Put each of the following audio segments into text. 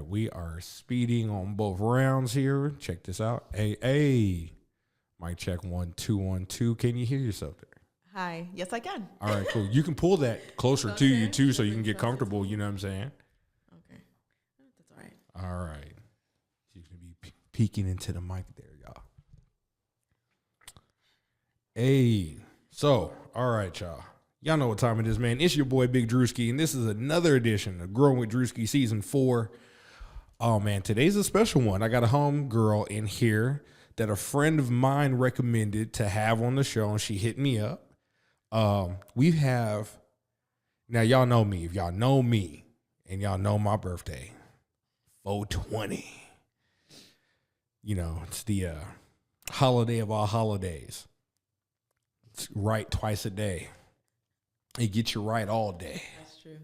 right, we are speeding on both rounds here. Check this out. Hey. Mic check 1 2 1 2. Can you hear yourself there? Hi. Yes, I can. All right, cool. You can pull that closer to you too, so you can get comfortable. You know what I'm saying? Okay, that's all right. All right. You can be peeking into the mic there, y'all. Hey. So, all right, y'all. Y'all know what time it is, man. It's your boy Big Drewski, and this is another edition of Growing With Drewski Season 4. Oh, man, today's a special one. I got a home girl in here that a friend of mine recommended to have on the show, and she hit me up. Now y'all know me. If y'all know me and y'all know my birthday, 420. You know, it's the holiday of all holidays. It's right twice a day. It gets you right all day. That's true.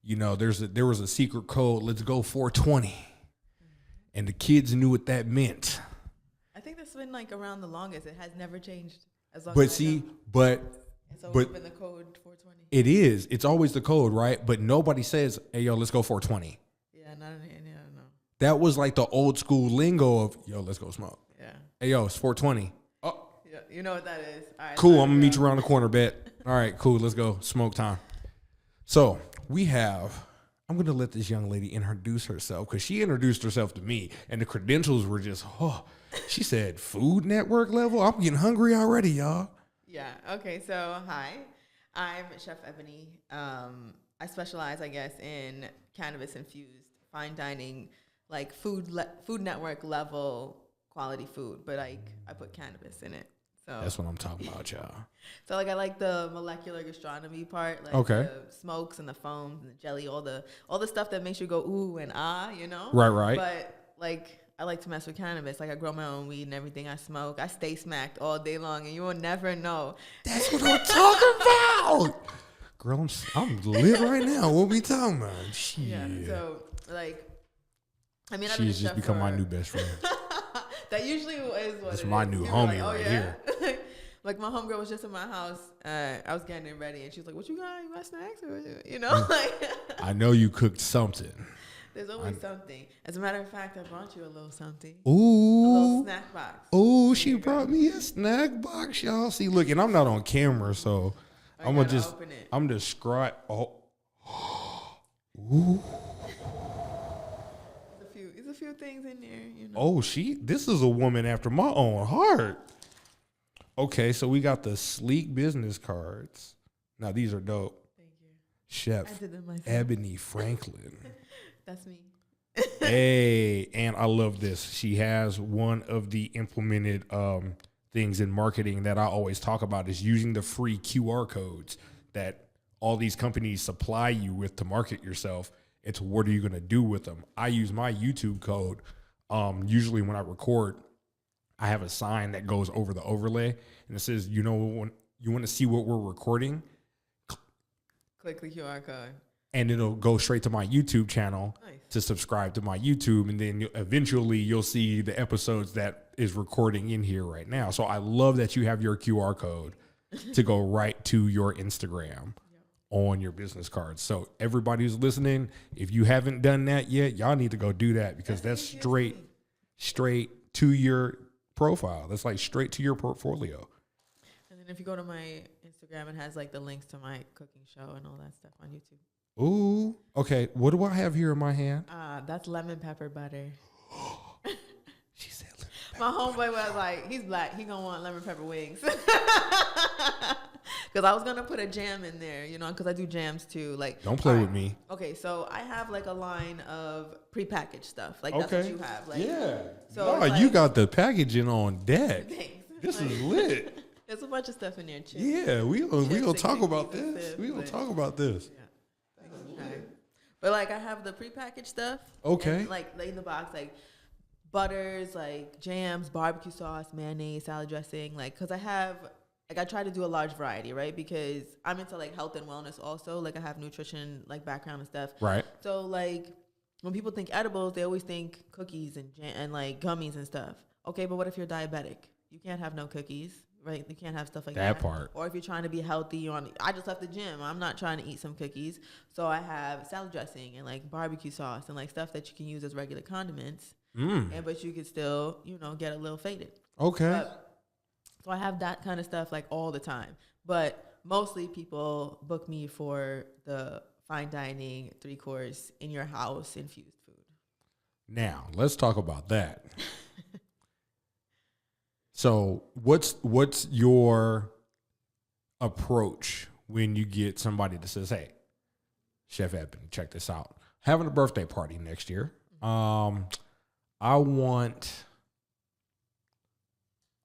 You know, there was a secret code. Let's go 420, and the kids knew what that meant. I think that's been like around the longest. It has never changed as long But as see, I know. but It's always been the code 420. it is. It's always the code, right? But nobody says, "Hey, yo, let's go 420." Yeah, not in here. Yeah, no. That was like the old school lingo of, "Yo, let's go smoke." Yeah. Hey, yo, it's 420. Oh, Yeah, you know what that is. All right. cool. I'm gonna meet you around the corner, bet. All right, cool. Let's go smoke time. So I'm going to let this young lady introduce herself because she introduced herself to me and the credentials were just, she said Food Network level. I'm getting hungry already, y'all. Yeah. Okay. So, hi, I'm Chef Eboni. I specialize, I guess, in cannabis infused fine dining, like Food Network level quality food, but like I put cannabis in it. So that's what I'm talking about, y'all. So like I like the molecular gastronomy part, like okay, the smokes and the foams and the jelly, all the stuff that makes you go ooh and ah, you know. Right. But like I like to mess with cannabis. Like I grow my own weed and everything. I smoke. I stay smacked all day long, and you will never know. That's what I'm talking about. Girl, I'm lit right now. What we talking about? Shit. Yeah. So like, I mean, she's just become my new best friend. That usually is what it's it my is. new You homie like, right here. Like my homegirl was just in my house. I was getting it ready, and she was like, "What you got? You got snacks? Or, you know, like." I know you cooked something. There's always something. As a matter of fact, I brought you a little something. Ooh. A little snack box. Ooh, she brought me a snack box, y'all. See, look, and I'm not on camera, so I'm gonna just open it. I'm describe. Oh. Ooh. There's a few things in there, you know. Oh, this is a woman after my own heart. Okay, so we got the sleek business cards. Now these are dope. Thank you. Chef Eboi Franklin. That's me. Hey, and I love this. She has one of the implemented things in marketing that I always talk about is using the free QR codes that all these companies supply you with to market yourself. It's what are you going to do with them? I use my YouTube code. Usually when I record, I have a sign that goes over the overlay and it says, you know, when you want to see what we're recording, click the QR code. And it'll go straight to my YouTube channel to subscribe to my YouTube. And then eventually you'll see the episodes that is recording in here right now. So I love that you have your QR code to go right to your Instagram on your business cards. So everybody who's listening, if you haven't done that yet, y'all need to go do that because that's straight to your profile. That's like straight to your portfolio. And then if you go to my Instagram, it has like the links to my cooking show and all that stuff on YouTube. Ooh, okay. What do I have here in my hand? That's lemon pepper butter. She said lemon pepper my homeboy was like, he's black. He gonna want lemon pepper wings. Because I was going to put a jam in there, you know, because I do jams too. Like, don't play with me. Okay, so I have like a line of prepackaged stuff. Like, that's what you have. Like, yeah. So no, you got the packaging on deck. Thanks. This is lit. There's a bunch of stuff in there, too. Yeah, we gonna talk about this. We gonna talk about this. Yeah. Okay. But, like, I have the prepackaged stuff. Okay. And, like, in the box, like, butters, like, jams, barbecue sauce, mayonnaise, salad dressing. Like, because I try to do a large variety, right? Because I'm into like health and wellness also. Like I have nutrition like background and stuff. Right. So like when people think edibles, they always think cookies and like gummies and stuff. Okay, but what if you're diabetic? You can't have no cookies. right? You can't have stuff like That that. part. Or if you're trying to be healthy, I just left the gym. I'm not trying to eat some cookies. So I have salad dressing and like barbecue sauce and like stuff that you can use as regular condiments. But you can still, get a little faded. Okay. So I have that kind of stuff like all the time. But mostly people book me for the fine dining 3-course in your house infused food. Now, let's talk about that. So what's your approach when you get somebody that says, hey, Chef Eboni, check this out. Having a birthday party next year. I want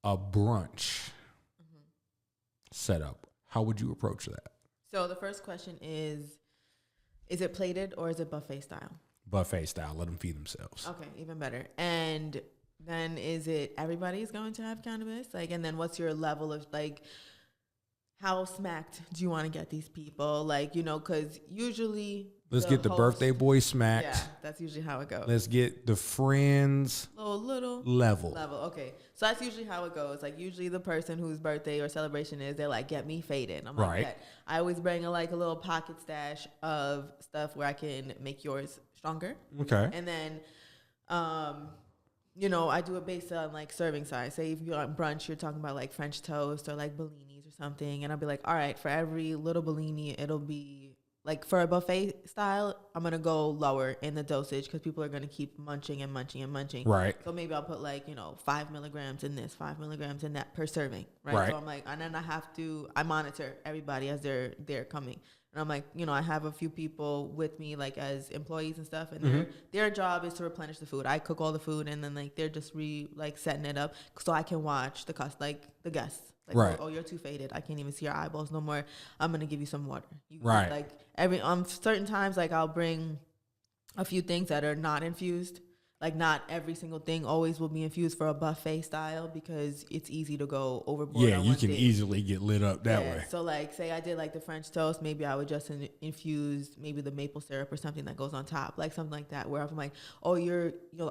a brunch set up. How would you approach that? So the first question is it plated or is it buffet style? Buffet style. Let them feed themselves. Okay, even better. And then is it everybody's going to have cannabis? Like, and then what's your level of like, how smacked do you want to get these people? Like, because usually let's get the birthday boy smacked. Yeah, that's usually how it goes. Let's get the friends little level. Okay, so that's usually how it goes. Like usually the person whose birthday or celebration is, they're like, get me faded. I'm like, right. Okay. I always bring a little pocket stash of stuff where I can make yours stronger. Okay. And then, I do it based on like serving size. Say if you're on brunch, you're talking about like French toast or like bellinis or something. And I'll be like, all right, for every little bellini, it'll be like for a buffet style, I'm going to go lower in the dosage because people are going to keep munching and munching and munching. Right. So maybe I'll put 5 milligrams in this, 5 milligrams in that per serving. Right. So I'm like, and then I monitor everybody as they're coming. And I'm like, I have a few people with me, like as employees and stuff, and their job is to replenish the food. I cook all the food, and then like they're just setting it up so I can watch the the guests. Like, right. Oh, you're too faded. I can't even see your eyeballs no more. I'm gonna give you some water. Right. Like certain times, like I'll bring a few things that are not infused. Like not every single thing always will be infused for a buffet style because it's easy to go overboard. Yeah, you can easily get lit up that way. So like say I did like the French toast, maybe I would just infuse maybe the maple syrup or something that goes on top, like something like that, where I'm like, oh,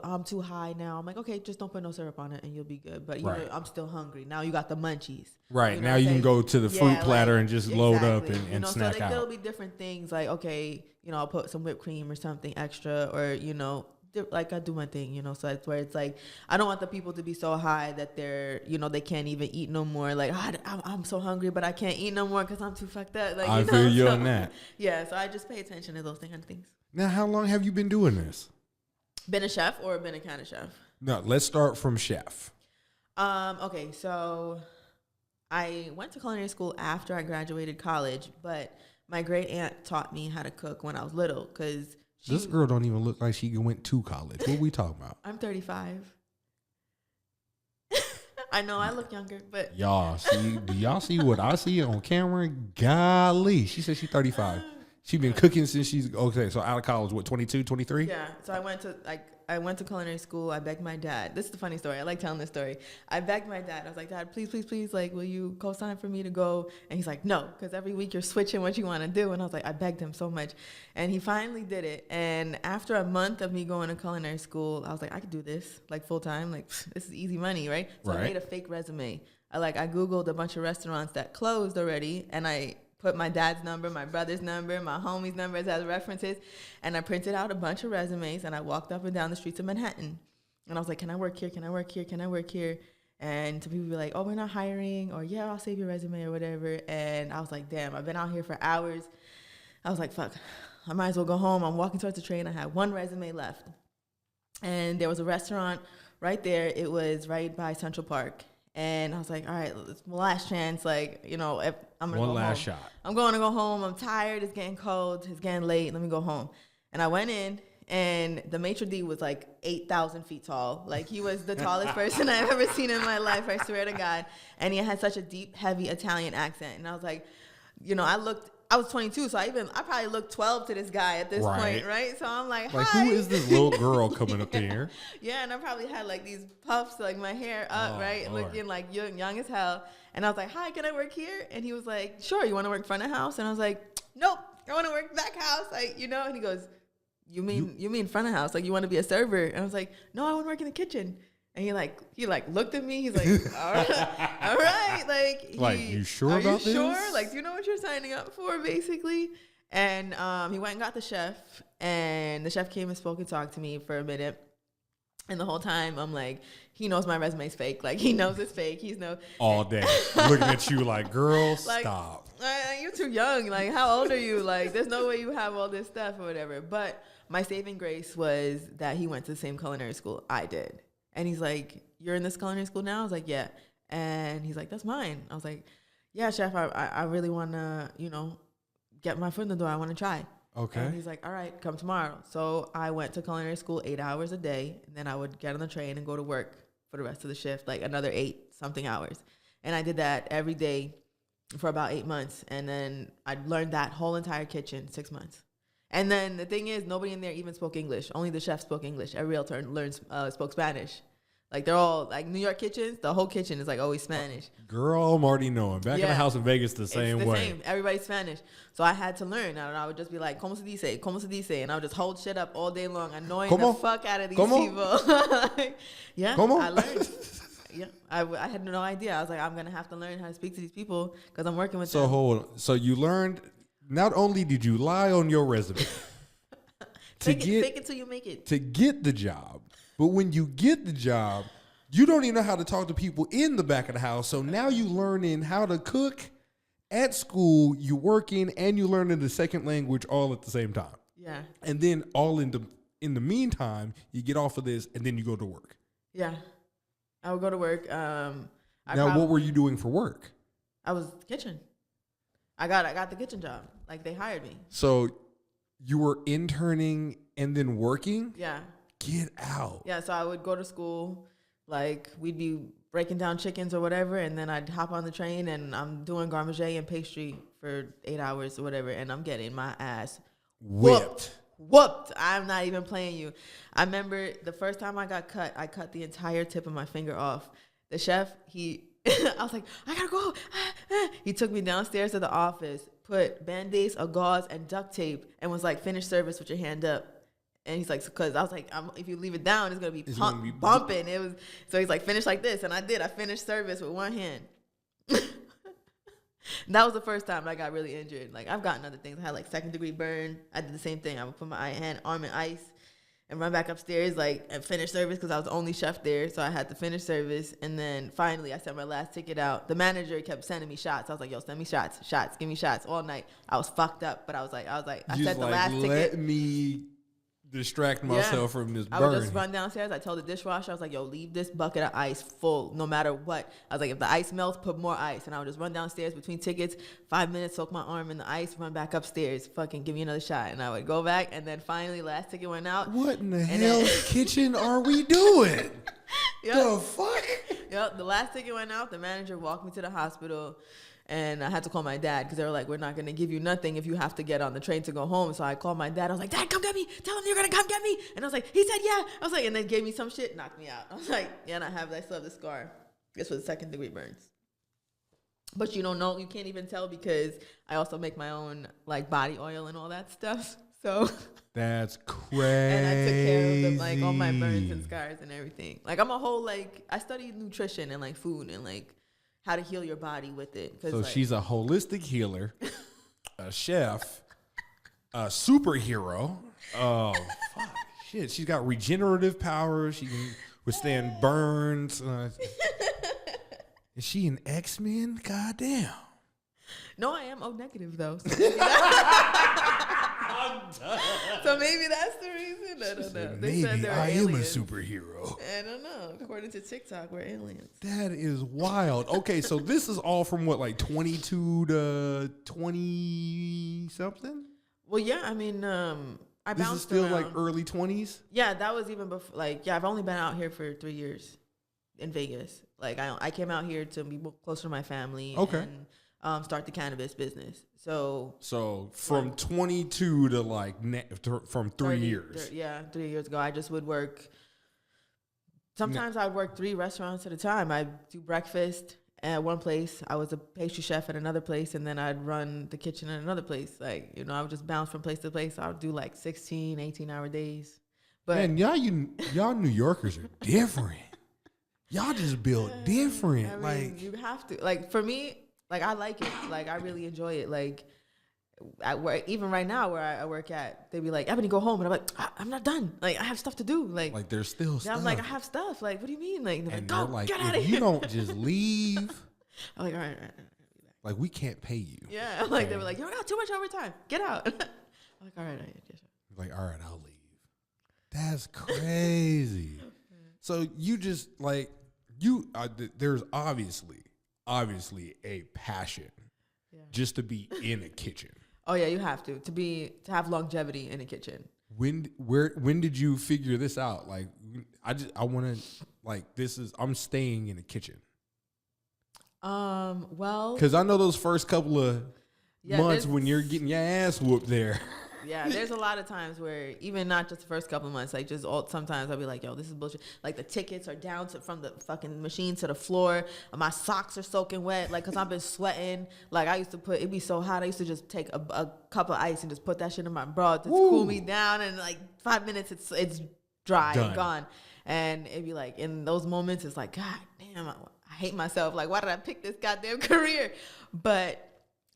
I'm too high now. I'm like, okay, just don't put no syrup on it and you'll be good. But I'm still hungry. Now you got the munchies. Right. Now you can go to the fruit platter and just load up and snack so out. There'll be different things like, okay, I'll put some whipped cream or something extra or, like I do my thing, so it's where it's like, I don't want the people to be so high that they're, they can't even eat no more. Like, I'm so hungry, but I can't eat no more because I'm too fucked up. Like, I feel you on that. Yeah, so I just pay attention to those kind of things. Now, how long have you been doing this? Been a chef or been a kind of chef? No, let's start from chef. Okay, so I went to culinary school after I graduated college, but my great aunt taught me how to cook when I was little because this girl don't even look like she went to college. What are we talking about? I'm 35. I know I look younger, but do y'all see what I see on camera? Golly, she said she's 35. She been cooking since she's okay. So out of college, what, 22, 23? Yeah. So I went to culinary school. I begged my dad. This is the funny story. I like telling this story. I begged my dad. I was like, Dad, please, please, please, like, will you co-sign for me to go? And he's like, no, because every week you're switching what you want to do. And I was like, I begged him so much. And he finally did it. And after a month of me going to culinary school, I was like, I could do this, like, full time. Like, this is easy money, right? So I made a fake resume. I Googled a bunch of restaurants that closed already, and I put my dad's number, my brother's number, my homie's numbers as references, and I printed out a bunch of resumes, and I walked up and down the streets of Manhattan. And I was like, can I work here? Can I work here? Can I work here? And some people were like, oh, we're not hiring, or yeah, I'll save your resume or whatever. And I was like, damn, I've been out here for hours. I was like, fuck, I might as well go home. I'm walking towards the train. I had one resume left. And there was a restaurant right there. It was right by Central Park. And I was like, all right, it's my last chance. Like, if I'm going to go home. One last shot. I'm going to go home. I'm tired. It's getting cold. It's getting late. Let me go home. And I went in, and the maitre d' was like 8,000 feet tall. Like, he was the tallest person I've ever seen in my life, I swear to God. And he had such a deep, heavy Italian accent. And I was like, I was 22, so I probably looked 12 to this guy at this point, right? So I'm like, hi. Who is this little girl coming up here? Yeah, and I probably had like these puffs, like my hair up, right? Lord. Looking like young as hell. And I was like, hi, can I work here? And he was like, sure, you want to work front of house? And I was like, nope, I want to work back house. Like, and he goes, you mean front of house? Like, you want to be a server? And I was like, no, I want to work in the kitchen. And he looked at me. He's like, all right. All right, like you sure are about you sure? this? Like, do you know what you're signing up for, basically? And he went and got the chef, and the chef came and spoke and talked to me for a minute. And the whole time, I'm like, he knows my resume's fake. Like, he knows it's fake. He's all day looking at you like, girl, like, stop. You're too young. Like, how old are you? Like, there's no way you have all this stuff or whatever. But my saving grace was that he went to the same culinary school I did. And he's like, you're in this culinary school now? I was like, yeah. And he's like, that's mine. I was like, yeah, chef, I really want to, get my foot in the door. I want to try. Okay. And he's like, all right, come tomorrow. So I went to culinary school 8 hours a day. And then I would get on the train and go to work for the rest of the shift, like another 8-something hours. And I did that every day for about 8 months. And then I learned that whole entire kitchen 6 months. And then the thing is, nobody in there even spoke English. Only the chef spoke English. Every else spoke Spanish. Like, they're all, like, New York kitchens, the whole kitchen is, like, always Spanish. Girl, I'm already knowing. Back in the house in Vegas, the same way. Same. Everybody's Spanish. So I had to learn. And I would just be like, ¿Cómo se dice? ¿Cómo se dice? And I would just hold shit up all day long, annoying the fuck out of these people. Yeah, ¿Cómo? I learned. Yeah, I had no idea. I was like, I'm going to have to learn how to speak to these people because I'm working with them. So hold on. So you learned, not only did you lie on your resume. Fake it till you make it. To get the job. But when you get the job, you don't even know how to talk to people in the back of the house. So now you learning how to cook at school, you working, and you learning the second language all at the same time. Yeah. And then all in the meantime, you get off of this and then you go to work. Yeah. I would go to work. What were you doing for work? I was kitchen. I got the kitchen job. Like, they hired me. So you were interning and then working? Yeah. Get out. Yeah, so I would go to school, like, we'd be breaking down chickens or whatever, and then I'd hop on the train, and I'm doing garde manger and pastry for 8 hours or whatever, and I'm getting my ass whooped. I'm not even playing you. I remember the first time I got cut, I cut the entire tip of my finger off. The chef, I was like, I gotta go. He took me downstairs to the office, put Band-Aids, a gauze, and duct tape, and was like, finish service with your hand up. And he's like, because I was like, if you leave it down, it's gonna be bumping. So he's like, finish like this, and I did. I finished service with one hand. That was the first time I got really injured. Like, I've gotten other things. I had like 2nd-degree burn. I did the same thing. I would put my arm in ice and run back upstairs, like, and finish service because I was the only chef there. So I had to finish service, and then finally I sent my last ticket out. The manager kept sending me shots. I was like, yo, send me shots, give me shots all night. I was fucked up, but I was like, I sent the last ticket. Let me distract myself from this burn. I would just run downstairs. I told the dishwasher, I was like, yo, leave this bucket of ice full no matter what. I was like, if the ice melts, put more ice. And I would just run downstairs between tickets, 5 minutes, soak my arm in the ice, run back upstairs, fucking give me another shot. And I would go back, and then finally last ticket went out. What in the hell kitchen are we doing? The fuck? Yep, the last ticket went out. The manager walked me to the hospital. And I had to call my dad because they were like, we're not going to give you nothing if you have to get on the train to go home. So I called my dad. I was like, Dad, come get me. Tell him you're going to come get me. And I was like, he said, yeah. I was like, and then gave me some shit, knocked me out. I was like, yeah, and I still have the scar. This was 2nd-degree burns. But you don't know. You can't even tell because I also make my own, like, body oil and all that stuff. So that's crazy. And I took care of them, like, all my burns and scars and everything. Like, I'm a whole, like, I studied nutrition and, like, food and, like, how to heal your body with it. So she's a holistic healer, a chef, a superhero. Oh, fuck. Shit. She's got regenerative powers. She can withstand burns. Is she an X-Men? Goddamn. No, I am O negative, though. So maybe that's the reason. I don't know. Maybe I am a superhero. I don't know. According to TikTok, we're aliens. That is wild. Okay, so this is all from what, like 22 to 20 something? Well, yeah. I mean, I bounced This is still around. like early 20s? Yeah, that was even before. Like, yeah, I've only been out here for 3 years in Vegas. Like, I came out here to be closer to my family. Okay. And start the cannabis business. So from 22 to like from 3 years. 3 years ago, I just would work. Sometimes I would work 3 restaurants at a time. I'd do breakfast at one place. I was a pastry chef at another place, and then I'd run the kitchen at another place. Like, I would just bounce from place to place. I would do like 16, 18-hour days. But man, y'all New Yorkers are different. Y'all just built different. I mean, like you have to. Like for me, like I like it. Like I really enjoy it. Like at work, even right now where I work at, they be like, "Eboni, go home," and I'm like, "I'm not done. Like I have stuff to do." Like there's still stuff. I'm like, "I have stuff." Like, what do you mean? Like, they're and like, they're "Go, like, get out of if here." you don't just leave, I'm like, all right. like we can't pay you. Yeah, like they were like, "You got too much overtime. Get out." I'm like, all right. Like, all right, I'll leave. That's crazy. So you just like there's obviously a passion just to be in a kitchen. Oh yeah, you have to have longevity in a kitchen. When did you figure this out? Like, I want to, like, I'm staying in the kitchen. Well, because I know those first couple of months when you're getting your ass whooped there. Yeah, there's a lot of times where even not just the first couple of months, like just sometimes I'll be like, yo, this is bullshit. Like the tickets are down from the fucking machine to the floor. My socks are soaking wet, like, cause I've been sweating. Like I used to it'd be so hot. I used to just take a cup of ice and just put that shit in my bra to cool me down. And like 5 minutes, it's dry and gone. And it'd be like, in those moments, it's like, God damn, I hate myself. Like, why did I pick this goddamn career? But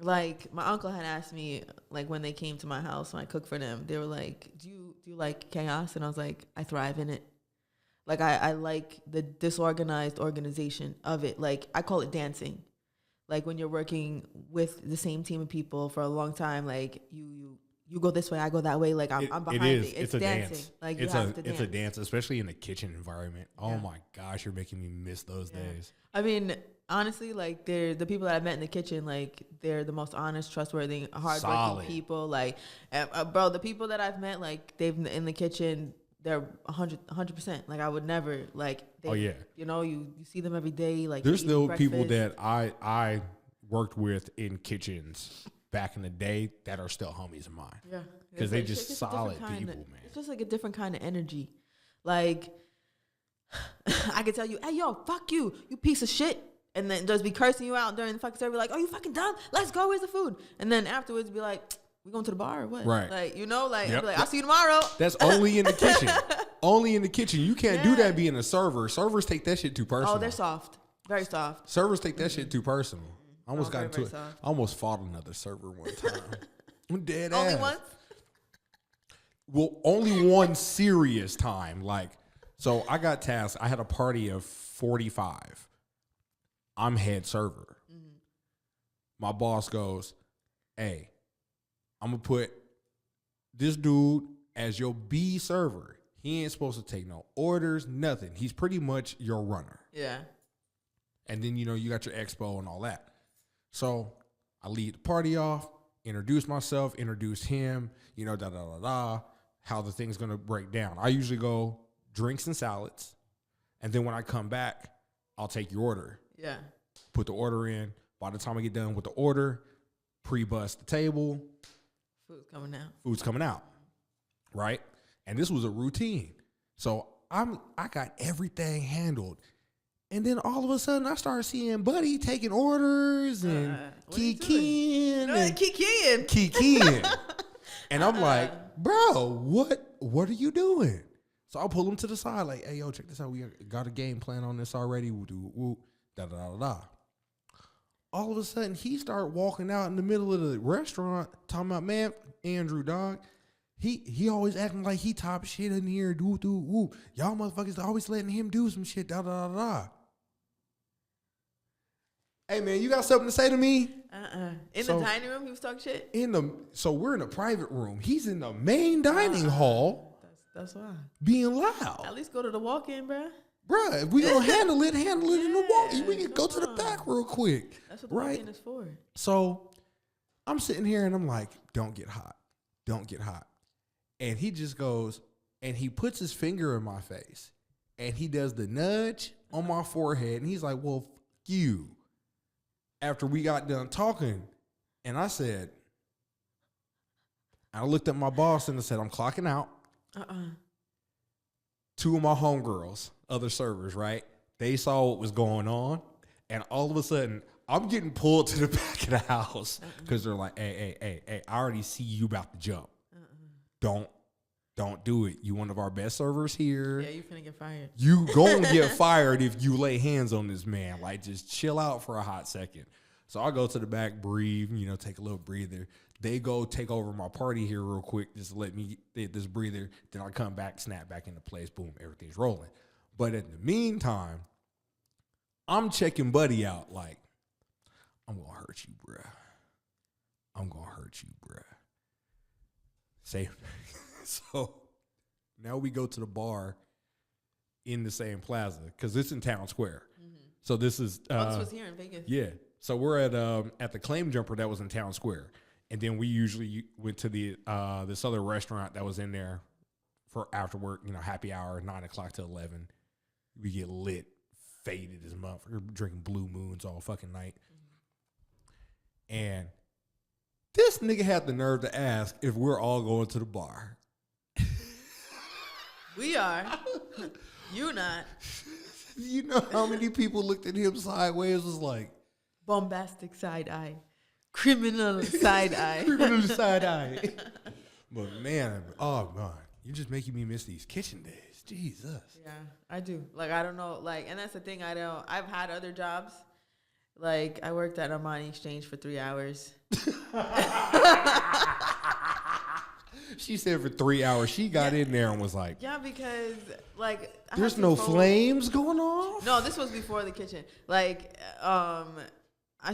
like my uncle had asked me, like when they came to my house when I cooked for them, they were like, do you like chaos? And I was like, I thrive in it. Like I like the disorganized organization of it. Like I call it dancing. Like when you're working with the same team of people for a long time, like you go this way, I go that way. Like I'm behind it. It's a dancing. Dance. Like you have to dance. It's a dance, especially in a kitchen environment. Oh my gosh, you're making me miss those days. I mean, honestly, like they're the people that I met in the kitchen, like they're the most honest, trustworthy, hardworking people. Like, bro, the people that I've met, like they've in the kitchen, they're 100%. Like I would never like. You know, you see them every day. Like there's still people that I worked with in kitchens back in the day that are still homies of mine. Yeah, because they just solid people, man. It's just like a different kind of energy. Like I could tell you, hey yo, fuck you piece of shit. And then just be cursing you out during the fucking service, like, "Oh, you fucking done? Let's go. Where's the food?" And then afterwards, be like, "We going to the bar or what?" Right? Like, you know, like, I'll be like, "I'll see you tomorrow." That's only in the kitchen. Only in the kitchen. You can't do that being a server. Servers take that shit too personal. Oh, they're soft, very soft. Servers take that shit too personal. I almost got into it. I almost fought another server one time. I'm dead ass. Only once? Well, only one serious time. Like, so I got tasked. I had a party of 45. I'm head server. Mm-hmm. My boss goes, "Hey, I'm going to put this dude as your B server. He ain't supposed to take no orders, nothing. He's pretty much your runner." Yeah. And then, you know, you got your expo and all that. So I lead the party off, introduce myself, introduce him, you know, how the thing's going to break down. I usually go drinks and salads. And then when I come back, I'll take your order. Yeah. Put the order in. By the time I get done with the order, pre-bust the table. Food's coming out. Right? And this was a routine. So I got everything handled. And then all of a sudden I started seeing Buddy taking orders and kikiing. Kikiing. And I'm like, "Bro, what are you doing?" So I'll pull him to the side like, "Hey, yo, check this out. We got a game plan on this already. We'll do whoop, da-da-da-da." All of a sudden, he started walking out in the middle of the restaurant talking about, "Man, Andrew, dog, he always acting like he top shit in here. Whoop. Y'all motherfuckers always letting him do some shit, da-da-da-da." Hey, man, you got something to say to me? In the dining room, he was talking shit? So we're in a private room. He's in the main dining hall. That's why. Being loud. At least go to the walk-in, bruh. Bruh, if we gonna handle it in the walk-in. We can go to the back real quick. That's what the walk-in is for. So I'm sitting here and I'm like, "Don't get hot. And he just goes, and he puts his finger in my face. And he does the nudge on my forehead. And he's like, "Well, fuck you." After we got done talking, and I looked at my boss and I said, "I'm clocking out." Two of my homegirls, other servers, right? They saw what was going on, and all of a sudden, I'm getting pulled to the back of the house because they're like, hey, I already see you about to jump. Don't Don't do it. You one of our best servers here. Yeah, you finna get fired. You gonna get fired if you lay hands on this man. Like, just chill out for a hot second. So I go to the back, breathe, take a little breather. They go take over my party here real quick, just to let me get this breather. Then I come back, snap back into place, boom, everything's rolling. But in the meantime, I'm checking Buddy out like, I'm gonna hurt you, bruh. I'm gonna hurt you, bruh. Say so now we go to the bar in the same plaza because it's in Town Square. Mm-hmm. So this is this was here in Vegas. Yeah. So we're at the Claim Jumper that was in Town Square, and then we usually went to the this other restaurant that was in there for after work. Happy hour, 9 o'clock to 11. We get lit, faded as motherfucker, drinking Blue Moons all fucking night, and this nigga had the nerve to ask if we're all going to the bar. We are. You not. You know how many people looked at him sideways? Was like bombastic side eye, criminal side eye, criminal side eye. But man, oh god, you're just making me miss these kitchen days. Jesus. Yeah, I do. Like I don't know. Like, and that's the thing. I've had other jobs. Like I worked at Armani Exchange for 3 hours. She said for 3 hours. She got in there and was like, yeah, because like there's no flames going on. No, this was before the kitchen. Like, I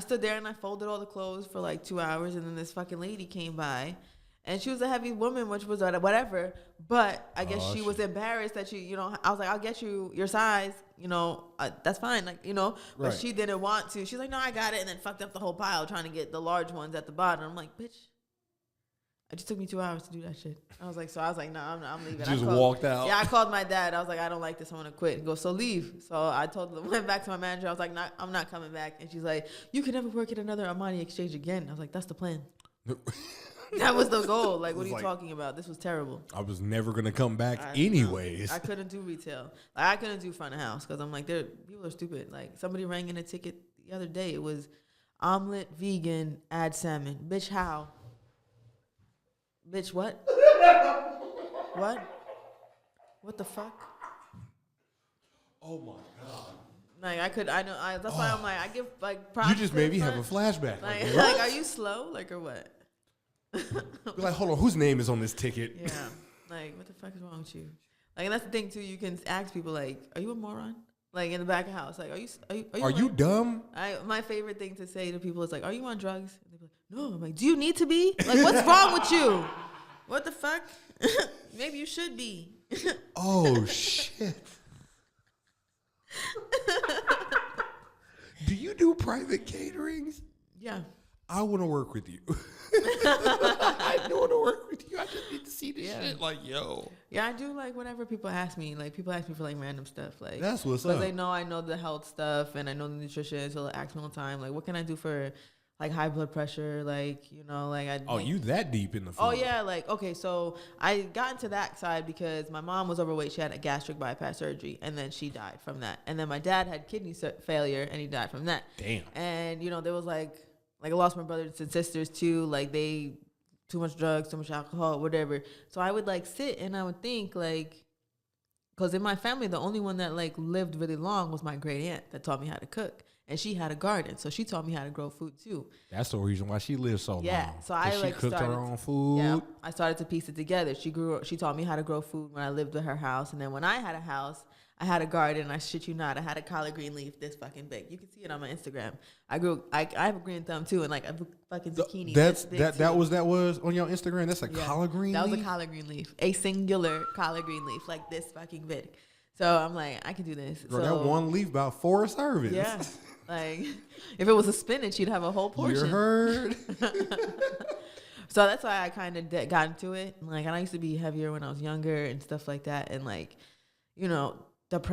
stood there and I folded all the clothes for like 2 hours, and then this fucking lady came by, and she was a heavy woman, which was whatever. But I guess she was embarrassed that I was like, I'll get you your size, that's fine, like But right. She didn't want to. She's like, no, I got it, and then fucked up the whole pile trying to get the large ones at the bottom. I'm like, bitch. It just took me 2 hours to do that shit. I was like, no, I'm leaving. Just walked out. Yeah, I called my dad. I was like, I don't like this. I want to quit. And go, so leave. So I went back to my manager. I was like, I'm not coming back. And she's like, you can never work at another Armani Exchange again. I was like, that's the plan. That was the goal. Like, what are you talking about? This was terrible. I was never going to come back anyways. I couldn't do retail. Like, I couldn't do front of house because I'm like, people are stupid. Like, somebody rang in a ticket the other day. It was omelet, vegan, add salmon. Bitch, how? Bitch, what? What? What the fuck? Oh my god! Like that's why I'm like, I give like props. You just made me have a flashback. Like, are you slow? Like, or what? Be like, hold on, whose name is on this ticket? Yeah. Like, what the fuck is wrong with you? Like, and that's the thing too. You can ask people like, are you a moron? Like in the back of the house, like, are you dumb? My favorite thing to say to people is like, are you on drugs? And they're like, no. I'm like, do you need to be? Like, what's wrong with you? What the fuck? Maybe you should be. Oh shit. Do you do private caterings? Yeah. I want to work with you. I do want to work with you. I just need to see this shit. Like, yo. Yeah, I do like whenever people ask me. Like, people ask me for like random stuff. Like, that's what's up. Because they know I know the health stuff and I know the nutrition. So they ask me all the time, like, what can I do for like high blood pressure? Like, you that deep in the food. Oh yeah, like, okay, so I got into that side because my mom was overweight. She had a gastric bypass surgery, and then she died from that. And then my dad had kidney failure, and he died from that. Damn. And there was like I lost my brothers and sisters too. Like, they too much drugs, too much alcohol, whatever. So I would like sit and I would think like, because in my family, the only one that like lived really long was my great aunt that taught me how to cook. And she had a garden, so she taught me how to grow food too. That's the reason why she lived so long. Yeah, so I she cooked her own food. Yeah, I started to piece it together. She taught me how to grow food when I lived at her house, and then when I had a house, I had a garden. I shit you not, I had a collard green leaf this fucking big. You can see it on my Instagram. I have a green thumb too, and like a fucking zucchini. That was on your Instagram. That's a collard green. That leaf? was a collard green leaf, a singular collard green leaf, like this fucking big. So I'm like, I can do this. Girl, that one leaf about 4 servings. Yeah. Like, if it was a spinach, you'd have a whole portion. You heard? So that's why I kind of got into it. Like, and I used to be heavier when I was younger and stuff like that. And like,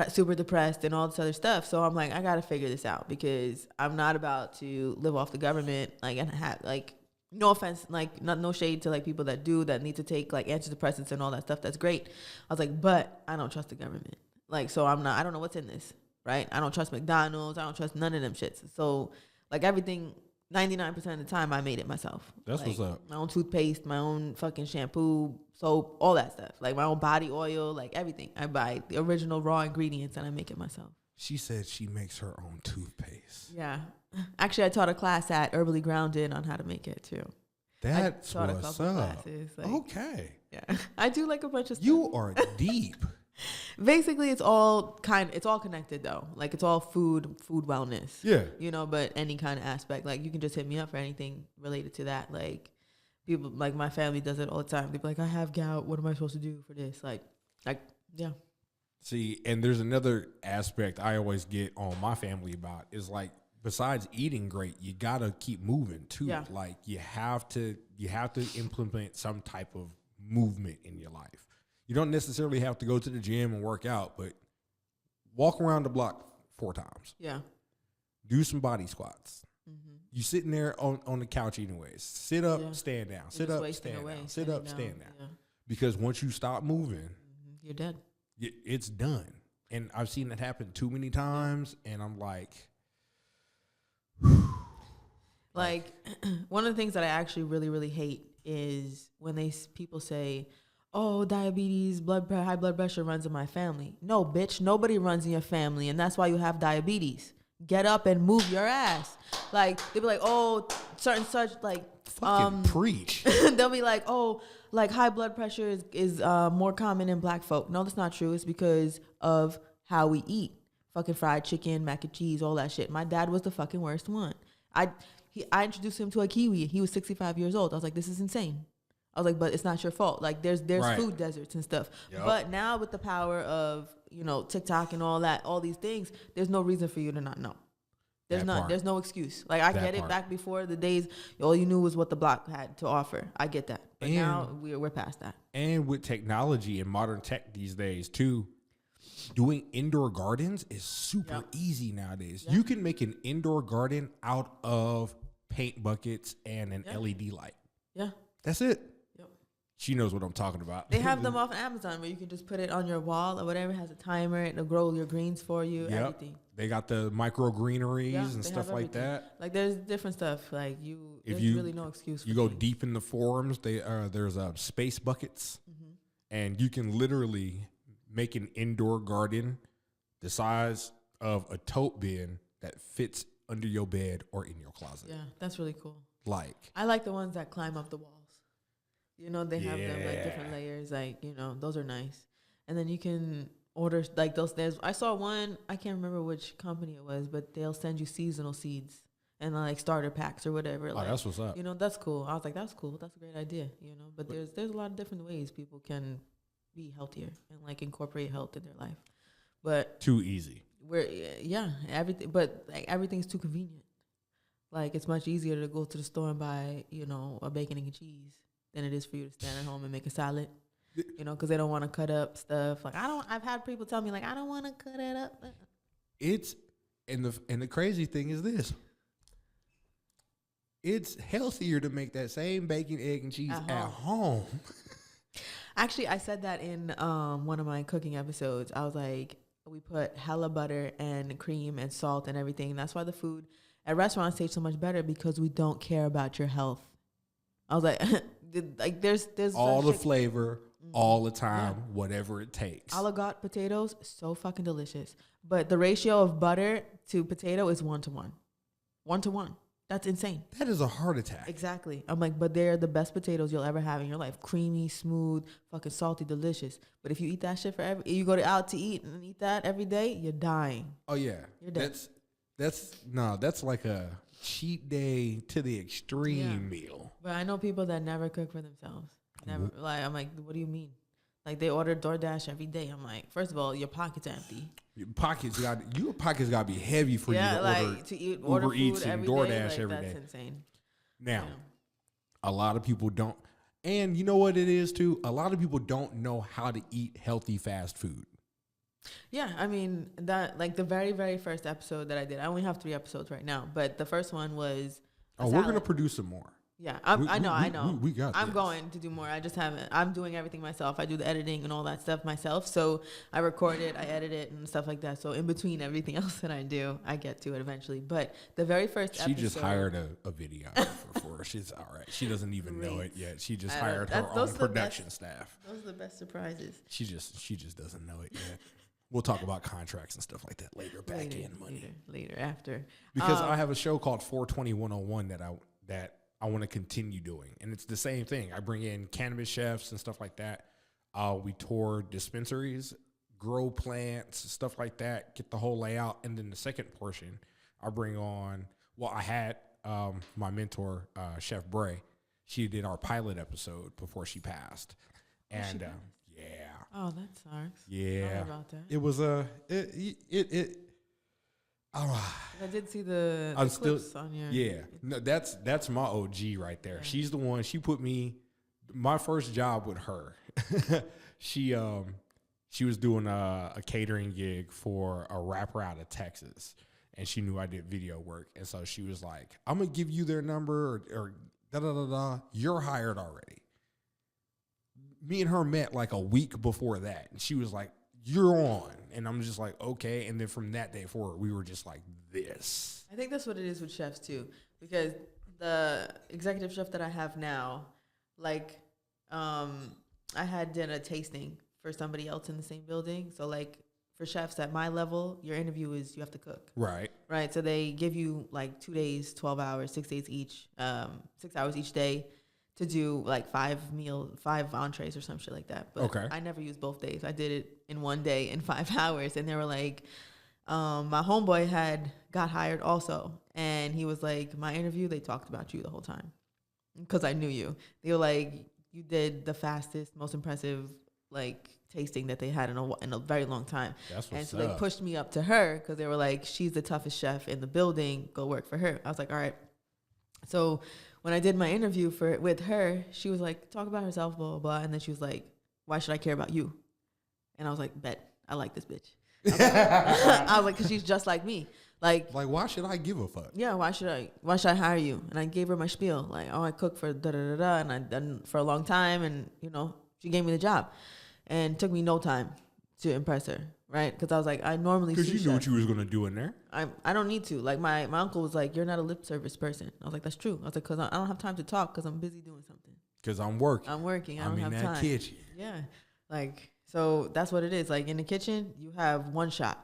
super depressed and all this other stuff. So I'm like, I got to figure this out because I'm not about to live off the government. Like, and have like, no offense, like no shade to like people that need to take like antidepressants and all that stuff. That's great. I was like, but I don't trust the government. Like, so I don't know what's in this. Right? I don't trust McDonald's. I don't trust none of them shits. So, like, everything 99% of the time I made it myself. That's like, what's up. My own toothpaste, my own fucking shampoo, soap, all that stuff. Like my own body oil, like everything. I buy the original raw ingredients and I make it myself. She said she makes her own toothpaste. Yeah. Actually, I taught a class at Herbally Grounded on how to make it too. That's what's up. Classes, like, okay. Yeah. I do like a bunch of stuff. You are deep. Basically, it's all connected though. Like it's all food wellness. Yeah. You know, but any kind of aspect. Like you can just hit me up for anything related to that. Like people, like my family does it all the time. They're like, I have gout. What am I supposed to do for this? Like, yeah. See, and there's another aspect I always get on my family about is like, besides eating great, you gotta keep moving too. Yeah. Like you have to implement some type of movement in your life. You don't necessarily have to go to the gym and work out, but walk around the block 4 times. Yeah. Do some body squats. Mm-hmm. You sitting there on the couch anyways. Sit up, stand down. Sit up, stand down. Sit up, stand down. Yeah. Because once you stop moving, you're dead. It's done. And I've seen it happen too many times, and I'm like... Like, one of the things that I actually really, really hate is when people say, oh, diabetes, high blood pressure runs in my family. No, bitch, nobody runs in your family, and that's why you have diabetes. Get up and move your ass. Like, they'll be like, oh, such, like... Fucking preach. They'll be like, oh, like high blood pressure is more common in black folk. No, that's not true. It's because of how we eat. Fucking fried chicken, mac and cheese, all that shit. My dad was the fucking worst one. I introduced him to a kiwi. He was 65 years old. I was like, this is insane. I was like, but it's not your fault. Like, there's right. Food deserts and stuff. Yep. But now with the power of, TikTok and all that, all these things, there's no reason for you to not know. There's no excuse. Like, I get it. Back before the days, all you knew was what the block had to offer. I get that. But now we're past that. And with technology and modern tech these days, too, doing indoor gardens is super easy nowadays. Yep. You can make an indoor garden out of paint buckets and an LED light. Yeah. That's it. Yep. She knows what I'm talking about. They have them off Amazon where you can just put it on your wall or whatever. It has a timer. It'll grow your greens for you. Yep. Everything. They got the micro greeneries and stuff like that. Like there's different stuff. Like there's really no excuse. You go deep in the forums. There's space buckets, and you can literally make an indoor garden the size of a tote bin that fits under your bed or in your closet. Yeah, that's really cool. Like, I like the ones that climb up the walls. They have them like different layers. Like, those are nice. And then you can order like those. I saw one, I can't remember which company it was, but they'll send you seasonal seeds and like starter packs or whatever. Oh, that's what's up. That's cool. I was like, that's cool. That's a great idea. But there's a lot of different ways people can be healthier and like incorporate health in their life. But too easy. Everything, but like everything's too convenient. Like it's much easier to go to the store and buy, a bacon and cheese than it is for you to stand at home and make a salad. Because they don't want to cut up stuff. Like I've had people tell me like I don't want to cut it up. It's and the crazy thing is this. It's healthier to make that same bacon, egg, and cheese at home. Actually, I said that in one of my cooking episodes. I was like, we put hella butter and cream and salt and everything. That's why the food at restaurants tastes so much better, because we don't care about your health. I was like, there's all the flavor, all the time, whatever it takes. Aligot potatoes, so fucking delicious. But the ratio of butter to potato is 1-to-1. 1-to-1. That's insane. That is a heart attack. Exactly. I'm like, but they're the best potatoes you'll ever have in your life. Creamy, smooth, fucking salty, delicious. But if you eat that shit you go out to eat and eat that every day, you're dying. Oh yeah. You're dead. That's like a cheat day to the extreme meal. But I know people that never cook for themselves. Never. Like, I'm like, what do you mean? Like, they order DoorDash every day. I'm like, first of all, your pocket's empty. Your pockets gotta be heavy for you to order Uber Eats and DoorDash every day. That's insane. Now, a lot of people don't, and you know what it is too? A lot of people don't know how to eat healthy fast food. Yeah, I mean, that, like, the very, very first episode that I did, I only have 3 episodes right now, but the first one was we're going to produce some more. Yeah, I know. We got I'm this. going to do more. I just haven't. I'm doing everything myself. I do the editing and all that stuff myself. So I record it, I edit it, and stuff like that. So in between everything else that I do, I get to it eventually. But the very first episode, she just hired a videographer for her. She's all right. She doesn't even know it yet. She just hired her own production staff. Those are the best surprises. She just doesn't know it yet. We'll talk about contracts and stuff like that later. Back in money later after, because I have a show called 420-101 that I want to continue doing, and it's the same thing. I bring in cannabis chefs and stuff like that. We tour dispensaries, grow plants, stuff like that. Get the whole layout, and then the second portion, I bring on. Well, I had my mentor, Chef Eboi. She did our pilot episode before she passed, and yeah. Oh, that sucks. Yeah. Sorry about that. It was it. I did see the clips on your. Yeah, no, that's my OG right there. Yeah. She's the one. She put me. My first job with her. she was doing a catering gig for a rapper out of Texas, and she knew I did video work, and so she was like, "I'm gonna give you their number or da da da da. You're hired already." Me and her met like a week before that, and she was like, "You're on," and I'm just like, "Okay." And then from that day forward, we were just like this. I think that's what it is with chefs too, because the executive chef that I have now, like, I did a tasting for somebody else in the same building. So like for chefs at my level, your interview is you have to cook. Right. Right. So they give you like 2 days, 12 hours, 6 days each, 6 hours each day, to do like 5 entrees or some shit like that. But okay. I never used both days. I did it in 1 day in 5 hours. And they were like, my homeboy got hired also. And he was like, my interview, they talked about you the whole time. Because I knew you. They were like, you did the fastest, most impressive like tasting that they had in a very long time. That's what's and so up. they pushed me up to her because they were like, she's the toughest chef in the building. Go work for her. I was like, all right. So when I did my interview with her, she was like, talk about herself, blah, blah, blah. And then she was like, why should I care about you? And I was like, bet. I like this bitch. I was like, because she's just like me. Like, why should I give a fuck? Yeah, why should I hire you? And I gave her my spiel. Like, oh, I cook for da-da-da-da, and I've done for a long time. And, she gave me the job. And it took me no time to impress her, right? Because I was like, I normally because you knew what you was going to do in there. I don't need to. Like, my uncle was like, you're not a lip service person. I was like, that's true. I was like, because I don't have time to talk because I'm busy doing something. Because I'm working. I don't have time. I'm in that kitchen. Yeah. Like, so that's what it is. Like, in the kitchen, you have one shot.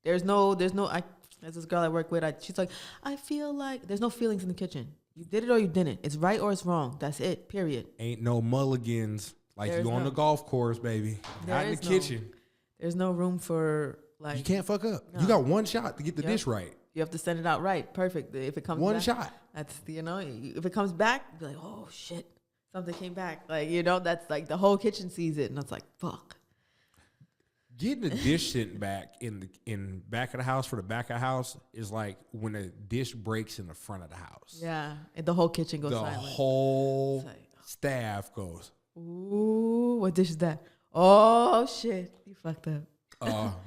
There's no, there's this girl I work with, she's like, I feel like, there's no feelings in the kitchen. You did it or you didn't. It's right or it's wrong. That's it, period. Ain't no mulligans like you on the golf course, baby. Not in the kitchen. There's no room for, like. You can't fuck up. No. You got one shot to get the dish right. You have to send it out right. Perfect. If it comes one back. shot. That's, if it comes back, be like, oh, shit. Something came back. Like, that's like the whole kitchen sees it. And it's like, fuck. Getting a dish sent back in back of the house for the back of the house is like when a dish breaks in the front of the house. Yeah. And the whole kitchen goes silent. The whole staff goes, ooh, what dish is that? Oh, shit. You fucked up.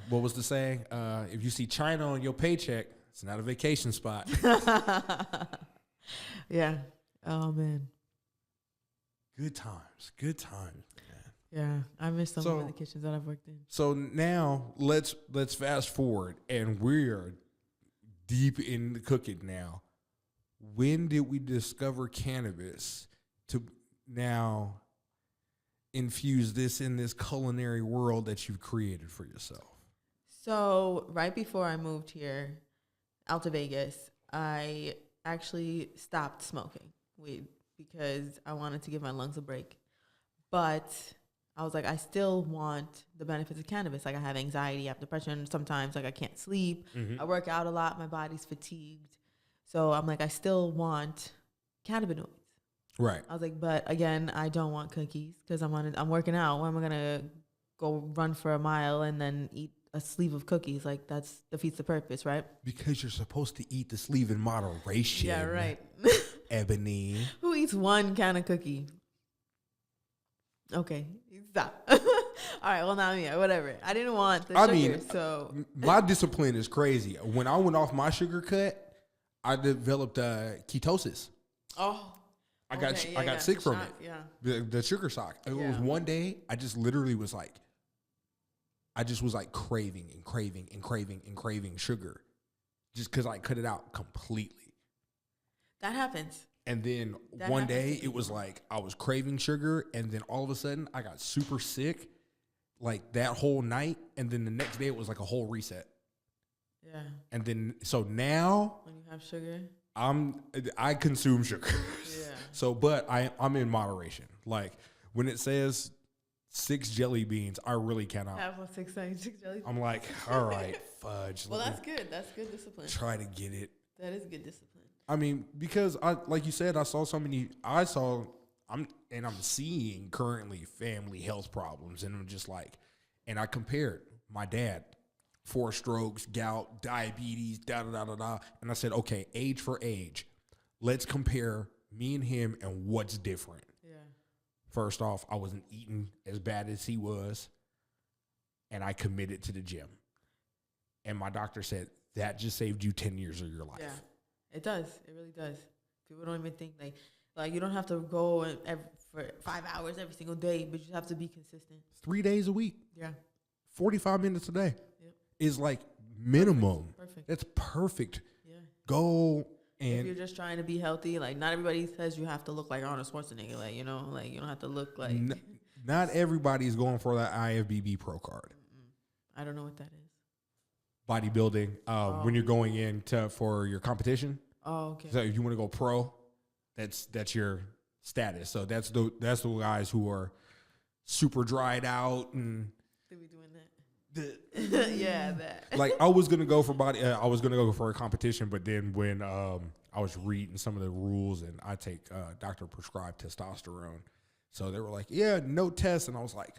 What was the saying? If you see China on your paycheck, it's not a vacation spot. Yeah. Oh, man. Good times. Good times. Yeah, I miss some of the kitchens that I've worked in. So now let's fast forward, and we're deep in the cooking now. When did we discover cannabis to now infuse this in this culinary world that you've created for yourself? So right before I moved here out to Vegas, I actually stopped smoking weed because I wanted to give my lungs a break. But I was like, I still want the benefits of cannabis. Like, I have anxiety, I have depression. Sometimes, like, I can't sleep. Mm-hmm. I work out a lot. My body's fatigued. So I'm like, I still want cannabinoids. Right. I was like, but again, I don't want cookies because I'm working out. Why am I going to go run for a mile and then eat a sleeve of cookies? Like, that's defeats the purpose, right? Because you're supposed to eat the sleeve in moderation. Yeah, right. Ebony. Who eats one kind of cookie? Okay, stop. All right, well, now, yeah, whatever. I didn't want the sugar, so. My discipline is crazy. When I went off my sugar cut, I developed ketosis. Oh. I got sick from it. Yeah. The sugar shock. It was one day I just literally was like, craving and craving and craving and craving sugar, just because I cut it out completely. That happens. And then one day it was like I was craving sugar, and then all of a sudden I got super sick, like that whole night, and then the next day it was like a whole reset. Yeah. And then so now when you have sugar, I consume sugar. Yeah. So, but I'm in moderation. Like when it says 6 jelly beans, I really cannot. Have a 6 jelly beans. I'm like, all right, fudge. Well, that's good. That's good discipline. Try to get it. That is good discipline. I mean, because like you said, I'm seeing currently family health problems, and I'm just like, and I compared my dad, 4 strokes, gout, diabetes, and I said, okay, age for age, let's compare me and him and what's different. Yeah. First off, I wasn't eating as bad as he was, and I committed to the gym. And my doctor said that just saved you 10 years of your life. Yeah, it does. It really does. People don't even think like you don't have to go for 5 hours every single day, but you have to be consistent. 3 days a week. Yeah. 45 minutes a day. Yep. Is like minimum. Perfect. That's perfect. Yeah. Goal. And if you're just trying to be healthy, like not everybody says you have to look like Arnold Schwarzenegger, like, you know, like you don't have to look like. Not everybody is going for that IFBB Pro card. I don't know what that is. Bodybuilding. When you're going in for your competition. Oh, okay. So if you want to go pro, that's your status. So that's the guys who are super dried out and. They be doing that. Yeah, that. Like I was gonna go for a competition, but then when I was reading some of the rules, and I take doctor prescribed testosterone, so they were like, "Yeah, no test," and I was like,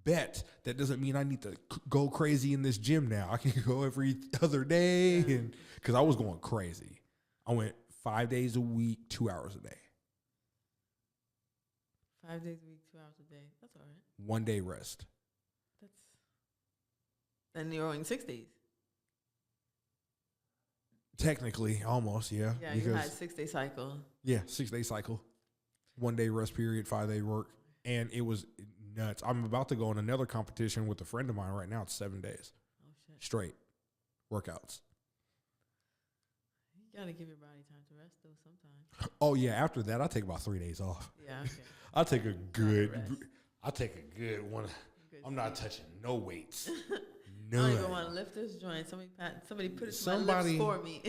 "Bet that doesn't mean I need to go crazy in this gym now. I can go every other day," and because I was going crazy, I went 5 days a week, 2 hours a day. 5 days a week, 2 hours a day. That's all right. 1 day rest. Then you're going 6 days. Technically, almost, yeah. Yeah, you had 6 day cycle. Yeah, 6 day cycle. 1 day rest period, 5 day work. And it was nuts. I'm about to go on another competition with a friend of mine right now. It's 7 days. Oh, shit. Straight workouts. You got to give your body time to rest, though, sometimes. Oh, yeah. After that, I take about 3 days off. Yeah, okay. I take a good one. I'm not touching no weights. None. I don't even want to lift this joint. Somebody put it to my lips for me.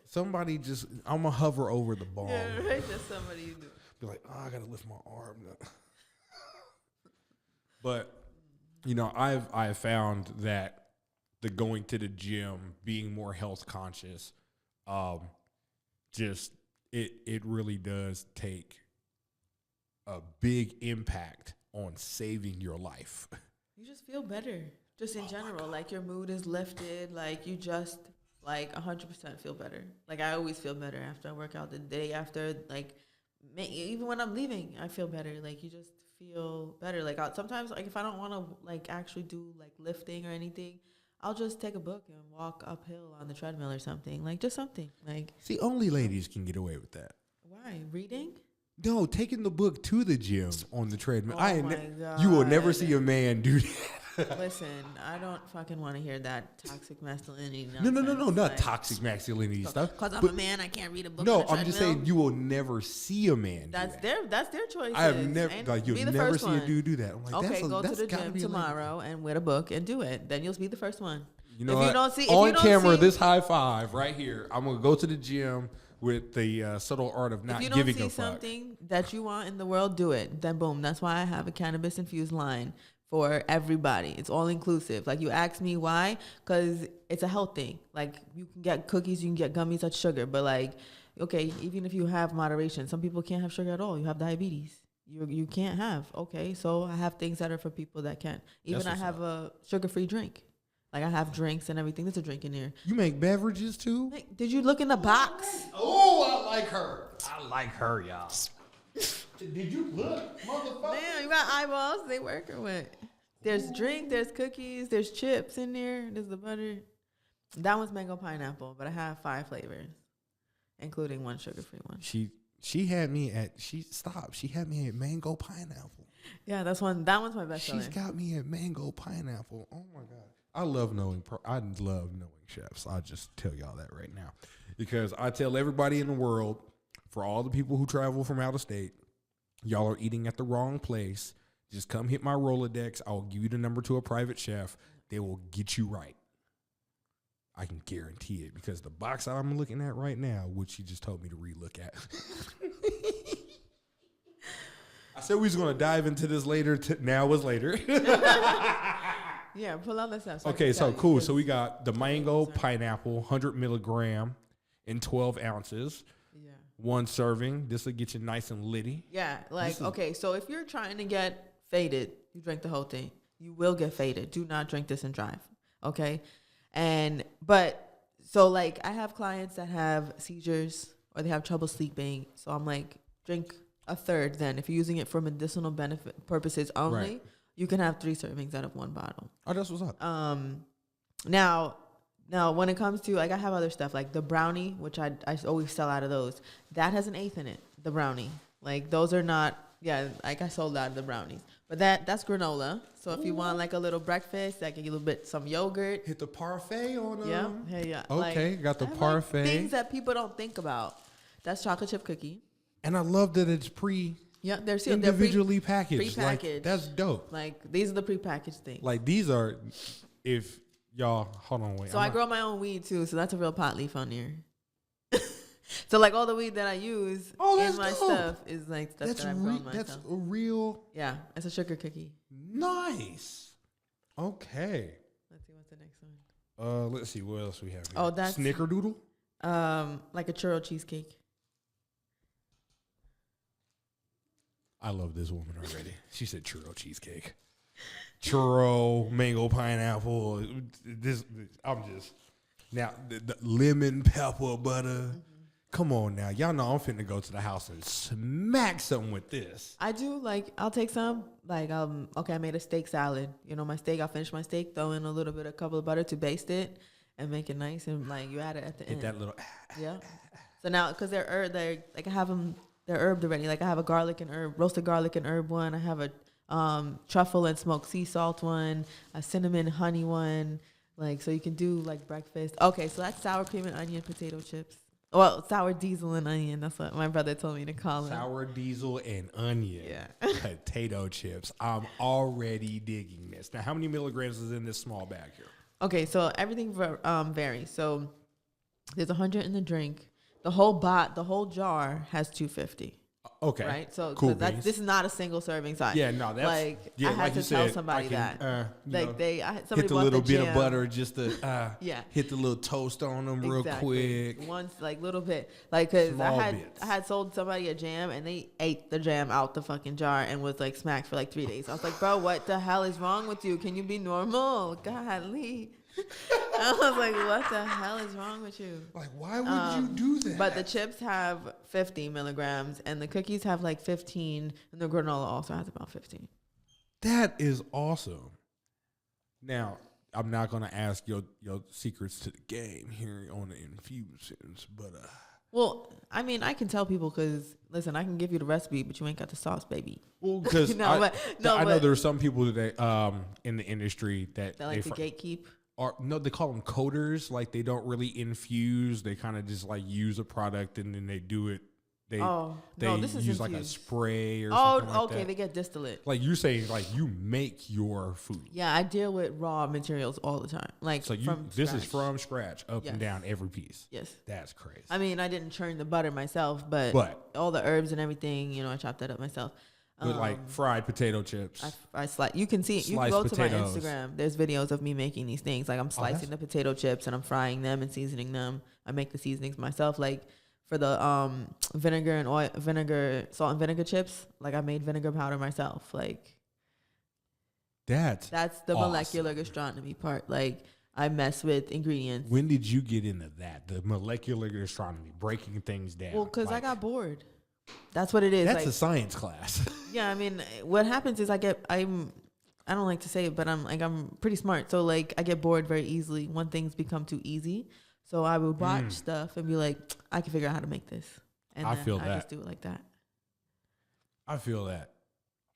Somebody just, I'm going to hover over the ball. Yeah, right. Just somebody do. Be like, I got to lift my arm. But, you know, I've found that the going to the gym, being more health conscious, it really does take a big impact on saving your life. You just feel better. Just in general, like your mood is lifted, like you just like 100% feel better. Like I always feel better after I work out. The day after, like even when I'm leaving, I feel better. Like you just feel better. Like sometimes, like if I don't want to like actually do like lifting or anything, I'll just take a book and walk uphill on the treadmill or something. Like just something. Like see, only ladies can get away with that. Why? Reading? No, taking the book to the gym on the treadmill. Oh my God. You will never see a man do that. Listen, I don't fucking want to hear that toxic masculinity nonsense. No, not like, toxic masculinity stuff. Because I'm a man, I can't read a book. No, on a I'm just saying you will never see a man. That's do that. That's their choice. I have never like you'll never see a dude do that. I'm like, okay, go to the gym tomorrow and with a book and do it. Then you'll be the first one. You know, if you don't see on camera, this high five right here. I'm gonna go to the gym with the subtle art of not giving a fuck. If you don't see something that you want in the world, do it. Then boom. That's why I have a cannabis infused line for everybody. It's all inclusive. Like you ask me why, because it's a health thing. Like you can get cookies, you can get gummies, that's sugar. But like, okay, even if you have moderation, some people can't have sugar at all. You have diabetes. You can't have. Okay, so I have things that are for people that can. Even I have a sugar-free drink. Like I have drinks and everything. There's a drink in here. You make beverages too? Did you look in the box? Oh, I like her. I like her, y'all. Did you look, motherfucker? Damn, you got eyeballs. They working with. There's drink, there's cookies, there's chips in there. There's the butter. That one's mango pineapple, but I have 5 flavors, including one sugar-free one. She had me at mango pineapple. Yeah, that one's my best seller. She's got me at mango pineapple. Oh my God. I love knowing chefs. I'll just tell y'all that right now. Because I tell everybody in the world, for all the people who travel from out of state, y'all are eating at the wrong place. Just come hit my Rolodex. I'll give you the number to a private chef. They will get you right. I can guarantee it, because the box that I'm looking at right now, which you just told me to relook at. I said we was going to dive into this later. Now is later. Yeah, pull out the stuff. Okay, so cool. So we got the mango pineapple, 100 milligram in 12 ounces. Yeah. One serving. This will get you nice and litty. Yeah, okay, so if you're trying to get faded, you drink the whole thing. You will get faded. Do not drink this and drive, okay? So I have clients that have seizures or they have trouble sleeping. So I'm like, drink a third then. If you're using it for medicinal benefit purposes only, right, you can have 3 servings out of 1 bottle. Oh, that's what's up. Now when it comes to, I have other stuff like the brownie, which I always sell out of those. That has an 1/8 in it, the brownie. Those are not, I sold out of the brownies. But that's granola. So if you want a little breakfast, I can get some yogurt. Hit the parfait on them. Yeah, hey, yeah. Okay, got the parfait. Things that people don't think about. That's chocolate chip cookie. And I love that it's they're individually packaged. Pre-packaged. That's dope. These are the pre-packaged things. These are, if y'all, hold on, wait. So I grow my own weed too, so that's a real pot leaf on here. So all the weed that I use in my stuff is stuff that I've grown myself. That's a real. Yeah, it's a sugar cookie. Nice. Okay. Let's see what's the next one. Let's see what else we have here. Oh, that's Snickerdoodle. Like a churro cheesecake. I love this woman already. She said churro cheesecake. Churro, mango, pineapple. I'm just now the lemon pepper butter. Mm-hmm. Come on now. Y'all know I'm finna go to the house and smack something with this. I do I'll take some. Okay, I made a steak salad. My steak, I'll finish my steak, throw in a couple of butter to baste it and make it nice, and you add it at the end. Get that little yeah. So now, because they're I have them, they're herbed already. I have a roasted garlic and herb one. I have a truffle and smoked sea salt one, a cinnamon honey one. So you can do breakfast. Okay, so that's sour cream and onion potato chips. Well, sour diesel and onion. That's what my brother told me to call it. Sour diesel and onion. Yeah. Potato chips. I'm already digging this. Now, how many milligrams is in this small bag here? Okay, so everything varies. So there's 100 in the drink. The whole jar has 250. Okay. Right? So cool this is not a single serving size. Yeah, no, that's I had to tell somebody that. Somebody hit the little bit of butter just to yeah. Hit the little toast on them real quick. Once little bit. Cause I had sold somebody a jam and they ate the jam out the fucking jar and was smacked for 3 days. I was like, bro, what the hell is wrong with you? Can you be normal? Golly. I was like, what the hell is wrong with you? Why would you do that? But the chips have 50 milligrams and the cookies have 15 and the granola also has about 15. That is awesome. Now, I'm not going to ask your secrets to the game here on the infusions, but... Well, I mean, I can tell people because, listen, I can give you the recipe, but you ain't got the sauce, baby. Well, because I know there are some people that in the industry that like to gatekeep. They call them coders. They don't really infuse. They kind of just use a product and then they do it. They this is use infused. a spray or something like that. Okay, they get distillate. You're saying you make your food. Yeah, I deal with raw materials all the time. This is from scratch, up and down every piece. Yes. That's crazy. I mean, I didn't churn the butter myself, but all the herbs and everything, I chopped that up myself. With fried potato chips. I slice. You can see. You can go to my Instagram. There's videos of me making these things. I'm slicing the potato chips and I'm frying them and seasoning them. I make the seasonings myself. For the vinegar and salt and vinegar chips. I made vinegar powder myself. That's the awesome. Molecular gastronomy part. I mess with ingredients. When did you get into that? The molecular gastronomy, breaking things down. Well, because I got bored. That's what it is. That's a science class. Yeah, I mean, what happens is I don't like to say it, but I'm pretty smart. So I get bored very easily when things become too easy. So I would watch stuff and be like, I can figure out how to make this. And I then feel I that. just do it like that. I feel that.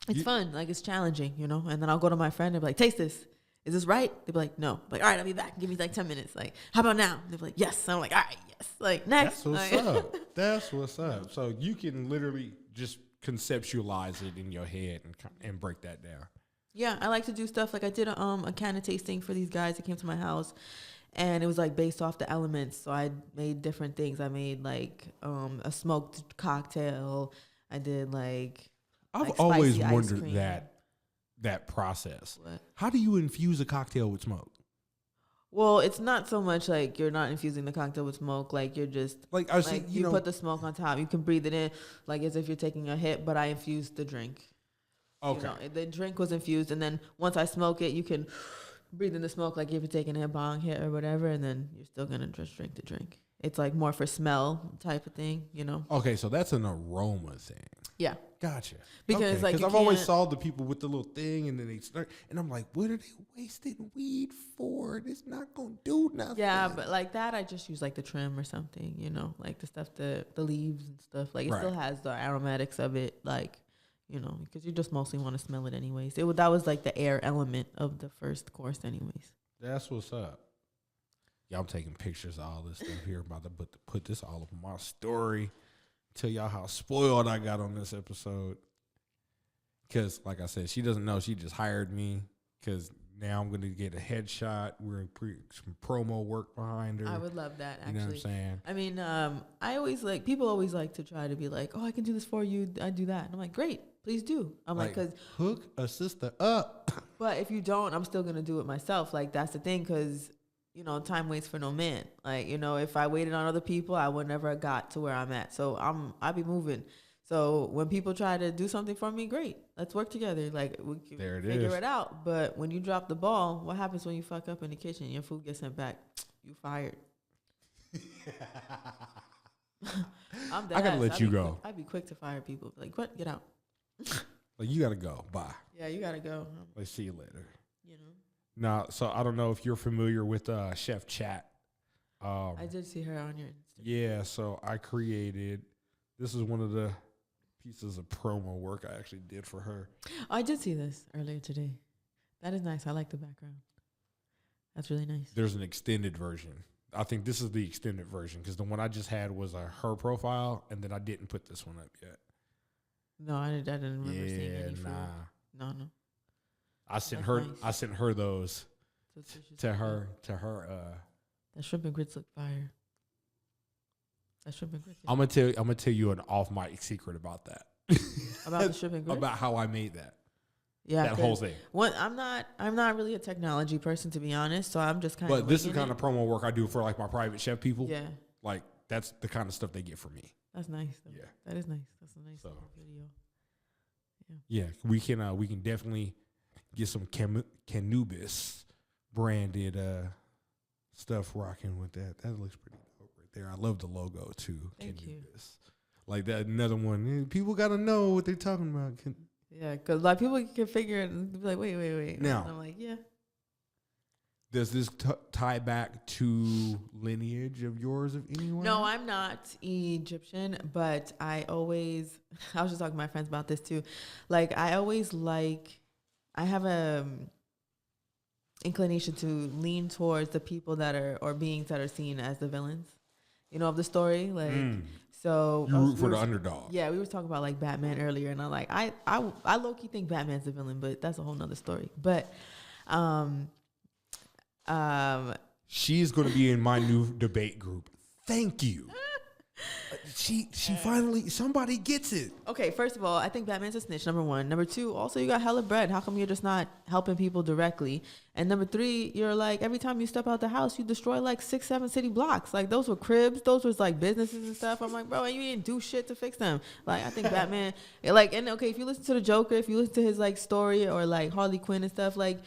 It's fun. Like, it's challenging, you know? And then I'll go to my friend and be like, taste this. Is this right? They'll be like, no. I'm like, all right, I'll be back. Give me like 10 minutes. Like, how about now? They'll be like, yes. I'm like, all right, yes. Like, next. That's what's like, up. That's what's up. So you can literally just conceptualize it in your head and break that down. Yeah, I like to do stuff. Like, I did a can of tasting for these guys that came to my house. And it was like based off the elements. So I made different things. I made like a smoked cocktail. I did like I've like always spicy ice wondered cream. that process. What? How do you infuse a cocktail with smoke? Well, it's not so much like you're not infusing the cocktail with smoke. Like, you're just Like I see, like you put the smoke on top. You can breathe it in like as if you're taking a hit. But I infused the drink. Okay. You know, the drink was infused, and then once I smoke it, you can breathe in the smoke like if you're taking a bong hit or whatever, and then you're still gonna just drink the drink. It's like more for smell type of thing, you know. Okay, so that's an aroma thing. Yeah. Gotcha. Because like I've always saw the people with the little thing, and then they start, and I'm like, what are they wasting weed for? It's not gonna do nothing. Yeah, but like that, I just use like the trim or something, you know, like the stuff, the leaves and stuff. Like, it still has the aromatics of it, like, you know, because you just mostly want to smell it anyways. That was like the air element of the first course anyways. That's what's up. Yeah, I'm taking pictures of all this stuff here. I'm about to put this all over my story. Tell y'all how spoiled I got on this episode. Because, like I said, she doesn't know. She just hired me because now I'm going to get a headshot. We're some promo work behind her. I would love that, actually. You know what I'm saying? I mean, I always like, people always like to try to be like, oh, I can do this for you. I do that. And I'm like, great, please do. I'm like, because hook a sister up. But if you don't, I'm still going to do it myself. Like, that's the thing, because, you know, time waits for no man. Like, you know, if I waited on other people, I would never have got to where I'm at. So I'll be moving. So when people try to do something for me, great. Let's work together. Like, we can figure it out. But when you drop the ball, what happens when you fuck up in the kitchen? Your food gets sent back. You fired. I'm dead I gotta let you go. I'd be quick to fire people. Like, what? Get out. Like, you gotta go. Bye. Yeah, you gotta go. Let's see you later. You know. Now, so I don't know if you're familiar with Chef Chat. I did see her on your Instagram. Yeah, so I created. This is one of the pieces of promo work I actually did for her. Oh, I did see this earlier today. That is nice. I like the background. That's really nice. There's an extended version. I think this is the extended version because the one I just had was her profile, and then I didn't put this one up yet. No, I didn't remember seeing any food. No. I sent That's her. nice. I sent her those to her. That shrimp and grits look fire. That shrimp and grits. I'm gonna tell you an off mic secret about that. About the shrimp and grits. About how I made that. Yeah, that whole thing. I'm not really a technology person, to be honest. So I'm just kind of. But this is kind of promo work I do for like my private chef people. Yeah. Like that's the kind of stuff they get from me. That's nice. Though. Yeah. That is nice. That's a nice video. Yeah, we can definitely get some Canubis branded stuff rocking with that. That looks pretty dope right there. I love the logo too. Thank you. Like that another one. People gotta know what they're talking about. Yeah, because like people can figure it and be like, wait. Now, and I'm like, yeah. Does this tie back to lineage of yours of anyone? No, I'm not Egyptian, but I was just talking to my friends about this too. Like, I have a inclination to lean towards the people that are, or beings that are seen as the villains, you know, of the story. Like, so you root for the underdog. Yeah, we were talking about like Batman earlier, and I'm like, I low-key think Batman's the villain, but that's a whole nother story. But, she's going to be in my new debate group. Thank you. She finally, somebody gets it. Okay, first of all, I think Batman's a snitch, number one. Number two, also you got hella bread. How come you're just not helping people directly? And number three, you're like, every time you step out the house, you destroy like 6-7 city blocks. Like, those were cribs. Those was like businesses and stuff. I'm like, bro, you didn't do shit to fix them. Like, I think Batman, like, and okay, if you listen to the Joker, if you listen to his like story or like Harley Quinn and stuff, like,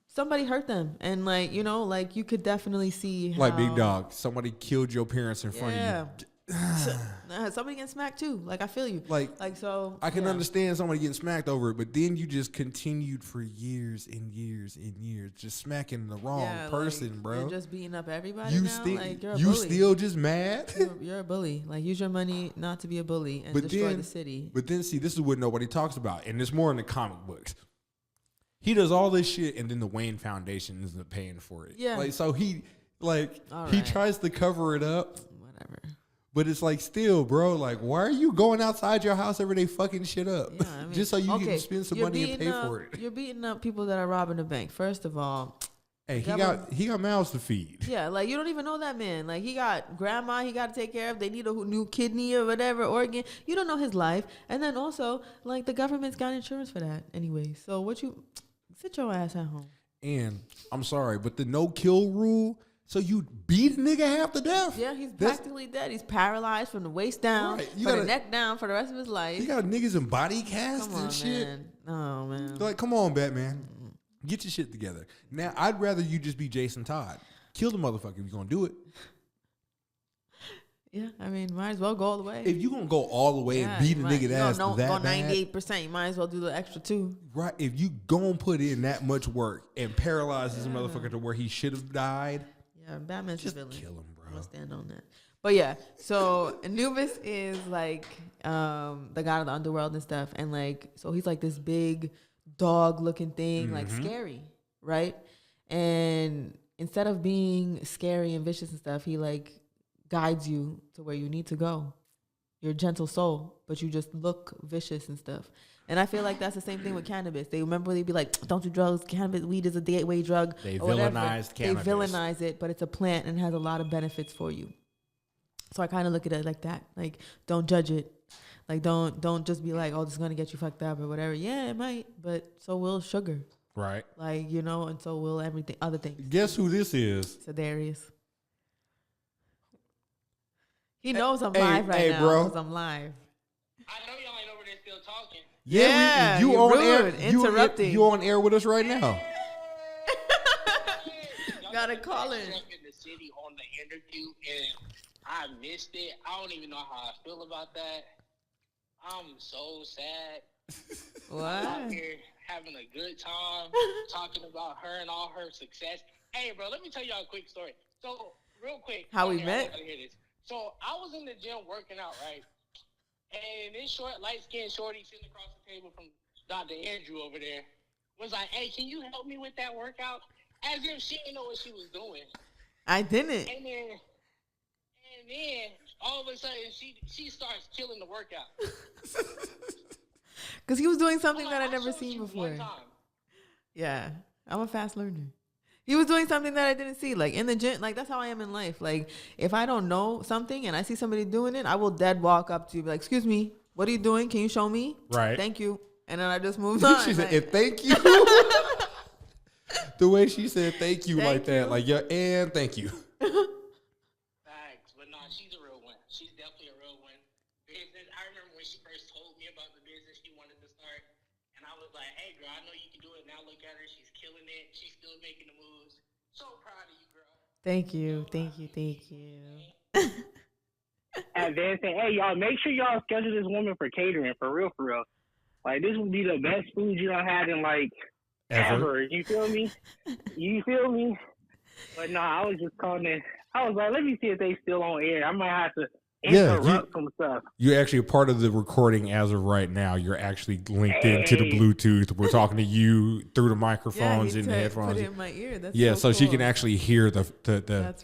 somebody hurt them, and like, you know, like you could definitely see how, like Big Dog. Somebody killed your parents in front of you. Somebody getting smacked too. Like, I feel you. Like so. I can understand somebody getting smacked over it, but then you just continued for years and years and years, just smacking the wrong person, bro. You're just beating up everybody now. Like, you're a you bully. Still just mad? You're a bully. Like, use your money not to be a bully and destroy the city. But then, see, this is what nobody talks about, and it's more in the comic books. He does all this shit, and then the Wayne Foundation isn't paying for it. Yeah. Like, so he tries to cover it up. Whatever. But it's like, still, bro, like, why are you going outside your house every day fucking shit up? Yeah, I mean, just so you can spend some money and pay for it. You're beating up people that are robbing the bank. First of all, hey, he got mouths to feed. Yeah, like, you don't even know that man. Like, he got grandma he got to take care of. They need a new kidney or whatever, organ. You don't know his life. And then also, like, the government's got insurance for that anyway. So sit your ass at home. And I'm sorry, but the no-kill rule... So you beat a nigga half to death? Yeah, he's practically dead. He's paralyzed from the waist down, from the neck down for the rest of his life. You got niggas in body casts and shit. Man. Oh, man. Like, come on, Batman. Get your shit together. Now, I'd rather you just be Jason Todd. Kill the motherfucker if you're going to do it. Yeah, I mean, might as well go all the way. If you're going to go all the way and beat a nigga's ass that bad. 98%, you might as well do the extra 2. Right. If you going to put in that much work and paralyze this motherfucker to where he should have died. Yeah, Batman's just a villain. Kill him, bro. I'm gonna stand on that. But yeah, so Canubis is like the god of the underworld and stuff, and like, so he's like this big dog-looking thing, like scary, right? And instead of being scary and vicious and stuff, he like guides you to where you need to go. You're a gentle soul, but you just look vicious and stuff. And I feel like that's the same thing with cannabis. They'd be like, don't do drugs. Cannabis, weed is a gateway drug. They villainized cannabis. They villainize it, but it's a plant and has a lot of benefits for you. So I kind of look at it like that. Like, don't judge it. Like, don't just be like, oh, this is going to get you fucked up or whatever. Yeah, it might, but so will sugar. Right. Like, you know, and so will everything, other things. Guess who this is? Sedarius. He knows I'm live right now because I'm live. I know y'all ain't over there still talking. Yeah, you on air. Interrupting. You on air with us right now. Gotta call in. In the city on the interview, and I missed it. I don't even know how I feel about that. I'm so sad. What? I'm out here having a good time talking about her and all her success. Hey, bro, let me tell y'all a quick story. So, real quick. How we met? I hear this. So, I was in the gym working out, right? And this short, light-skinned shorty sitting across the table from Dr. Andrew over there was like, hey, can you help me with that workout? As if she didn't know what she was doing. I didn't. And then all of a sudden, she starts killing the workout. Because he was doing something that I'd never showed seen you before. one time. Yeah, I'm a fast learner. He was doing something that I didn't see. Like, in the gym, like, that's how I am in life. Like, if I don't know something and I see somebody doing it, I will dead walk up to you, be like, excuse me, what are you doing? Can you show me? Right. Thank you. And then I just moved on. She said, thank you. The way she said thank you like that. Like, yeah, and thank you. Facts. But no, she's a real one. She's definitely a real one. Business. I remember when she first told me about the business she wanted to start. And I was like, hey, girl, I know you can do it. Now look at her. She's killing it. She's still making the moves. So proud of you, girl. Thank you. Thank you. Thank you. And then say, hey, y'all, make sure y'all schedule this woman for catering, for real, for real. Like, this would be the best food you done had in, like, ever. You feel me? You feel me? But no, I was just calling it. I was like, let me see if they still on air. I might have to interrupt some stuff. You're actually a part of the recording as of right now. You're actually linked into the Bluetooth. We're talking to you through the microphones and the headphones. Put it in my ear. That's so cool. she can actually hear the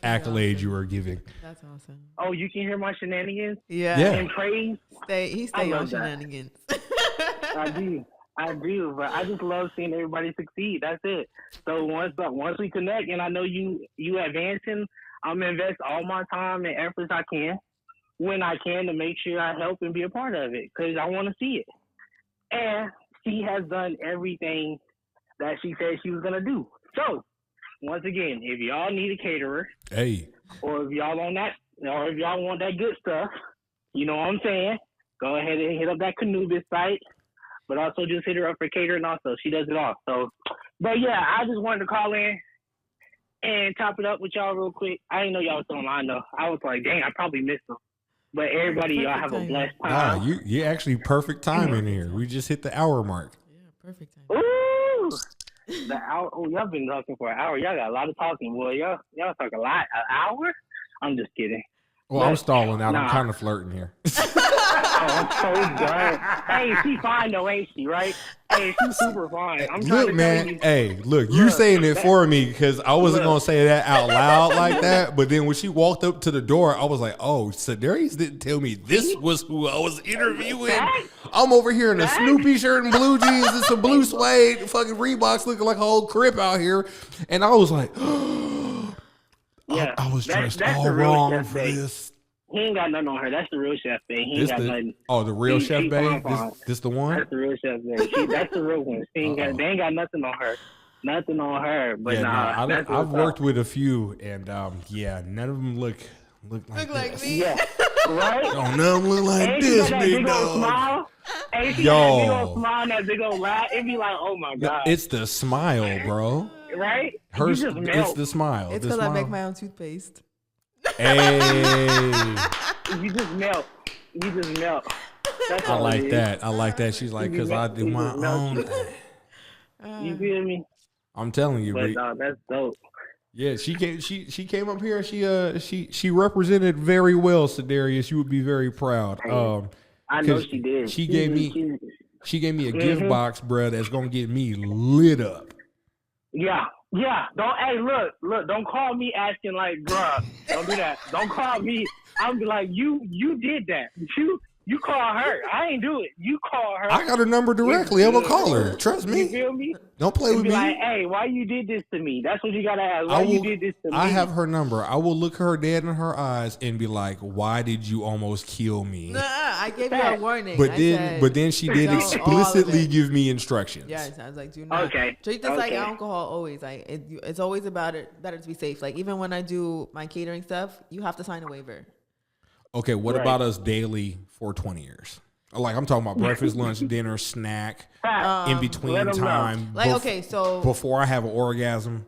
accolades awesome. you are giving. That's awesome. Oh, you can hear my shenanigans? Yeah. And praise? He stay on shenanigans. I do, but I just love seeing everybody succeed. That's it. So once we connect, and I know you advancing, I'm gonna invest all my time and efforts I can, when I can, to make sure I help and be a part of it, because I want to see it. And she has done everything that she said she was gonna do. So once again, if y'all need a caterer, or if y'all on that, or if y'all want that good stuff, you know what I'm saying? Go ahead and hit up that Canubis site. But also just hit her up for catering also. She does it all. So, but yeah, I just wanted to call in and top it up with y'all real quick. I didn't know y'all was online though. I was like, dang, I probably missed them. But everybody, y'all Perfect have a timing. blessed Nah, time. you actually perfect time in here. We just hit the hour mark. Yeah, perfect time. Ooh, the hour. Oh, y'all been talking for an hour. Y'all got a lot of talking, boy. Y'all talk a lot. An hour? I'm just kidding. Well, I'm stalling out. I'm Nah. kind of flirting here. Oh, I'm so done. Hey, she fine though, ain't she? Right? Hey, she's super fine. I'm trying Look, to man. tell you. Hey, look, you saying it for me because I wasn't Look. gonna say that out loud like that. But then when she walked up to the door, I was like, "Oh, so Darius didn't tell me this was who I was interviewing." I'm over here in a Snoopy shirt and blue jeans and some blue suede, fucking Reeboks, looking like a whole crip out here, and I was like, Yeah, I was dressed that's all the real wrong Chef for Bae. this. He ain't got nothing on her. That's the real Chef Bae. He ain't got nothing. The real She- Chef she Bae. fine. This the one. That's the real Chef Bae. That's the real one. She ain't got, they ain't got nothing on her. Nothing on her. But Yeah, nah, no, that's I've what's worked up. with a few, and yeah, none of them look like Look like this. me. Yeah, right? Oh, none of them look like Ain't she this, got that big big old dog. smile? Ain't she Yo. got that big old smile and that big old laugh? It'd be like, oh my No, God. it's the smile, bro. Right? You Hers, just it's melt. the smile. It's the because I make smile. my own toothpaste. Hey, You just melt. You just melt. That's I all it like is. that. I like that. She's like, because I do You my just melt. own thing. You feel me? I'm telling you, But but that's dope. yeah, she came up here and she represented very well, Sedarius. You would be very proud. I know 'cause she did. She gave me a gift Mhm. box, bro, that's gonna get me lit up. Yeah. Don't don't call me asking like, bruh, don't do that. Don't call me. I'll be like, you did that. You call her. I ain't do it. You call her. I got her number directly. I'm gonna call her. Trust You me. feel me? Don't play with Be me. like, hey, why you did this to me? That's what you gotta ask. Why you did this to me? I have her number. I will look her dead in her eyes and be like, "Why did you almost kill me?" Nah, I gave you a warning. But I then, said, she did don't, all of explicitly it. give me instructions. Yes, I was like, do not Okay. treat this like Okay. alcohol. Always, like it's always about it. Better to be safe. Like even when I do my catering stuff, you have to sign a waiver. Okay, what Right. about us daily for 20 years? Like I'm talking about breakfast, lunch, dinner, snack, in between let 'em know. time. Like okay, so before I have an orgasm.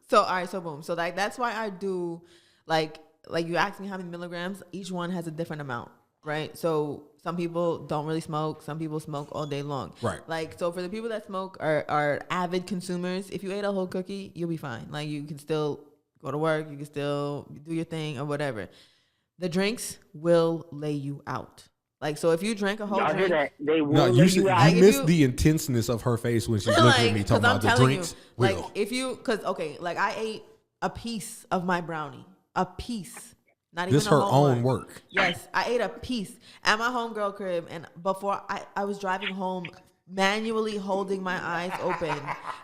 So all right, so boom. So like that's why I do like you asked me how many milligrams. Each one has a different amount, right? So some people don't really smoke. Some people smoke all day long. Right. Like so for the people that smoke are avid consumers. If you ate a whole cookie, you'll be fine. Like you can still go to work. You can still do your thing or whatever. The drinks will lay you out. Like so, if you drink a whole Y'all hear drink, that? They will No, lay you you out. Like, if missed you- the intenseness of her face when she's looking at me talking about the drinks. like will. if you, cause okay, like I ate a piece of my brownie, a piece, not This even a her whole own one. work. Yes, I ate a piece at my homegirl crib, and before I was driving home, manually holding my eyes open,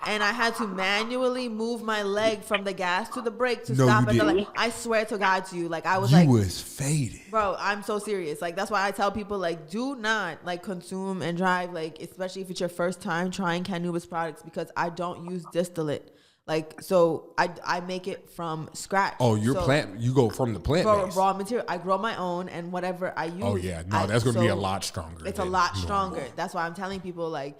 and I had to manually move my leg from the gas to the brake to No, stop you at the didn't. light. I swear to God to you, like I was You like. was faded. Bro, I'm so serious. Like that's why I tell people like do not like consume and drive, like especially if it's your first time trying Canubis products, because I don't use distillate. Like so I make it from scratch. Oh, you're So, plant. You go from the plant for base. raw material. I grow my own, and whatever I use. Oh yeah, no, that's going to be a lot stronger. It's a than lot normal. stronger. That's why I'm telling people like,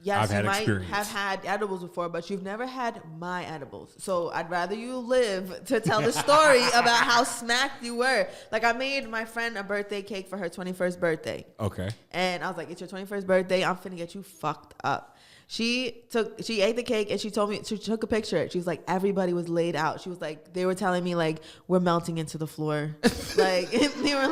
yes, I've had you might experience. have had edibles before, but you've never had my edibles. So I'd rather you live to tell the story about how smacked you were. Like I made my friend a birthday cake for her 21st birthday. Okay. And I was like, it's your 21st birthday. I'm finna get you fucked up. She ate the cake and she told me, she took a picture. She was like, everybody was laid out. She was like, they were telling me like, we're melting into the floor. Like, they were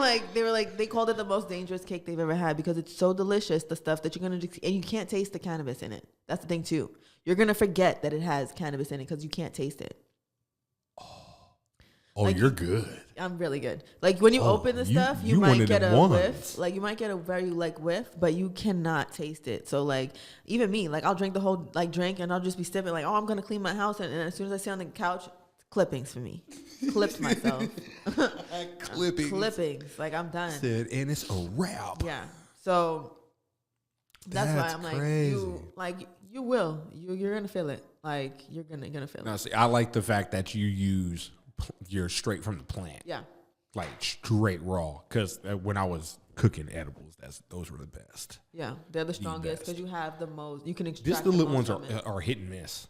like, they called it the most dangerous cake they've ever had because it's so delicious, the stuff that you're going to, and you can't taste the cannabis in it. That's the thing too. You're going to forget that it has cannabis in it because you can't taste it. Oh, Like, you're good. I'm really good. Like when you Oh, open the you- stuff, you you one might of get them a ones. whiff. Like you might get a very like whiff, but you cannot taste it. So like even me, like I'll drink the whole like drink and I'll just be sipping like, oh, I'm gonna clean my house, and as soon as I sit on the couch, clippings for me. Clipped myself. Clippings. Clippings. Like I'm done. Said, and it's a wrap. Yeah. So that's why That's I'm like crazy. you will. You're gonna feel it. Like you're gonna feel Now, it. see, I like the fact that you use you're straight from the plant. Yeah. Like straight raw. Because when I was cooking edibles, those were the best. Yeah. They're the strongest best. because you have the most. You can extract. Distillate the most ones from it. are hit and miss.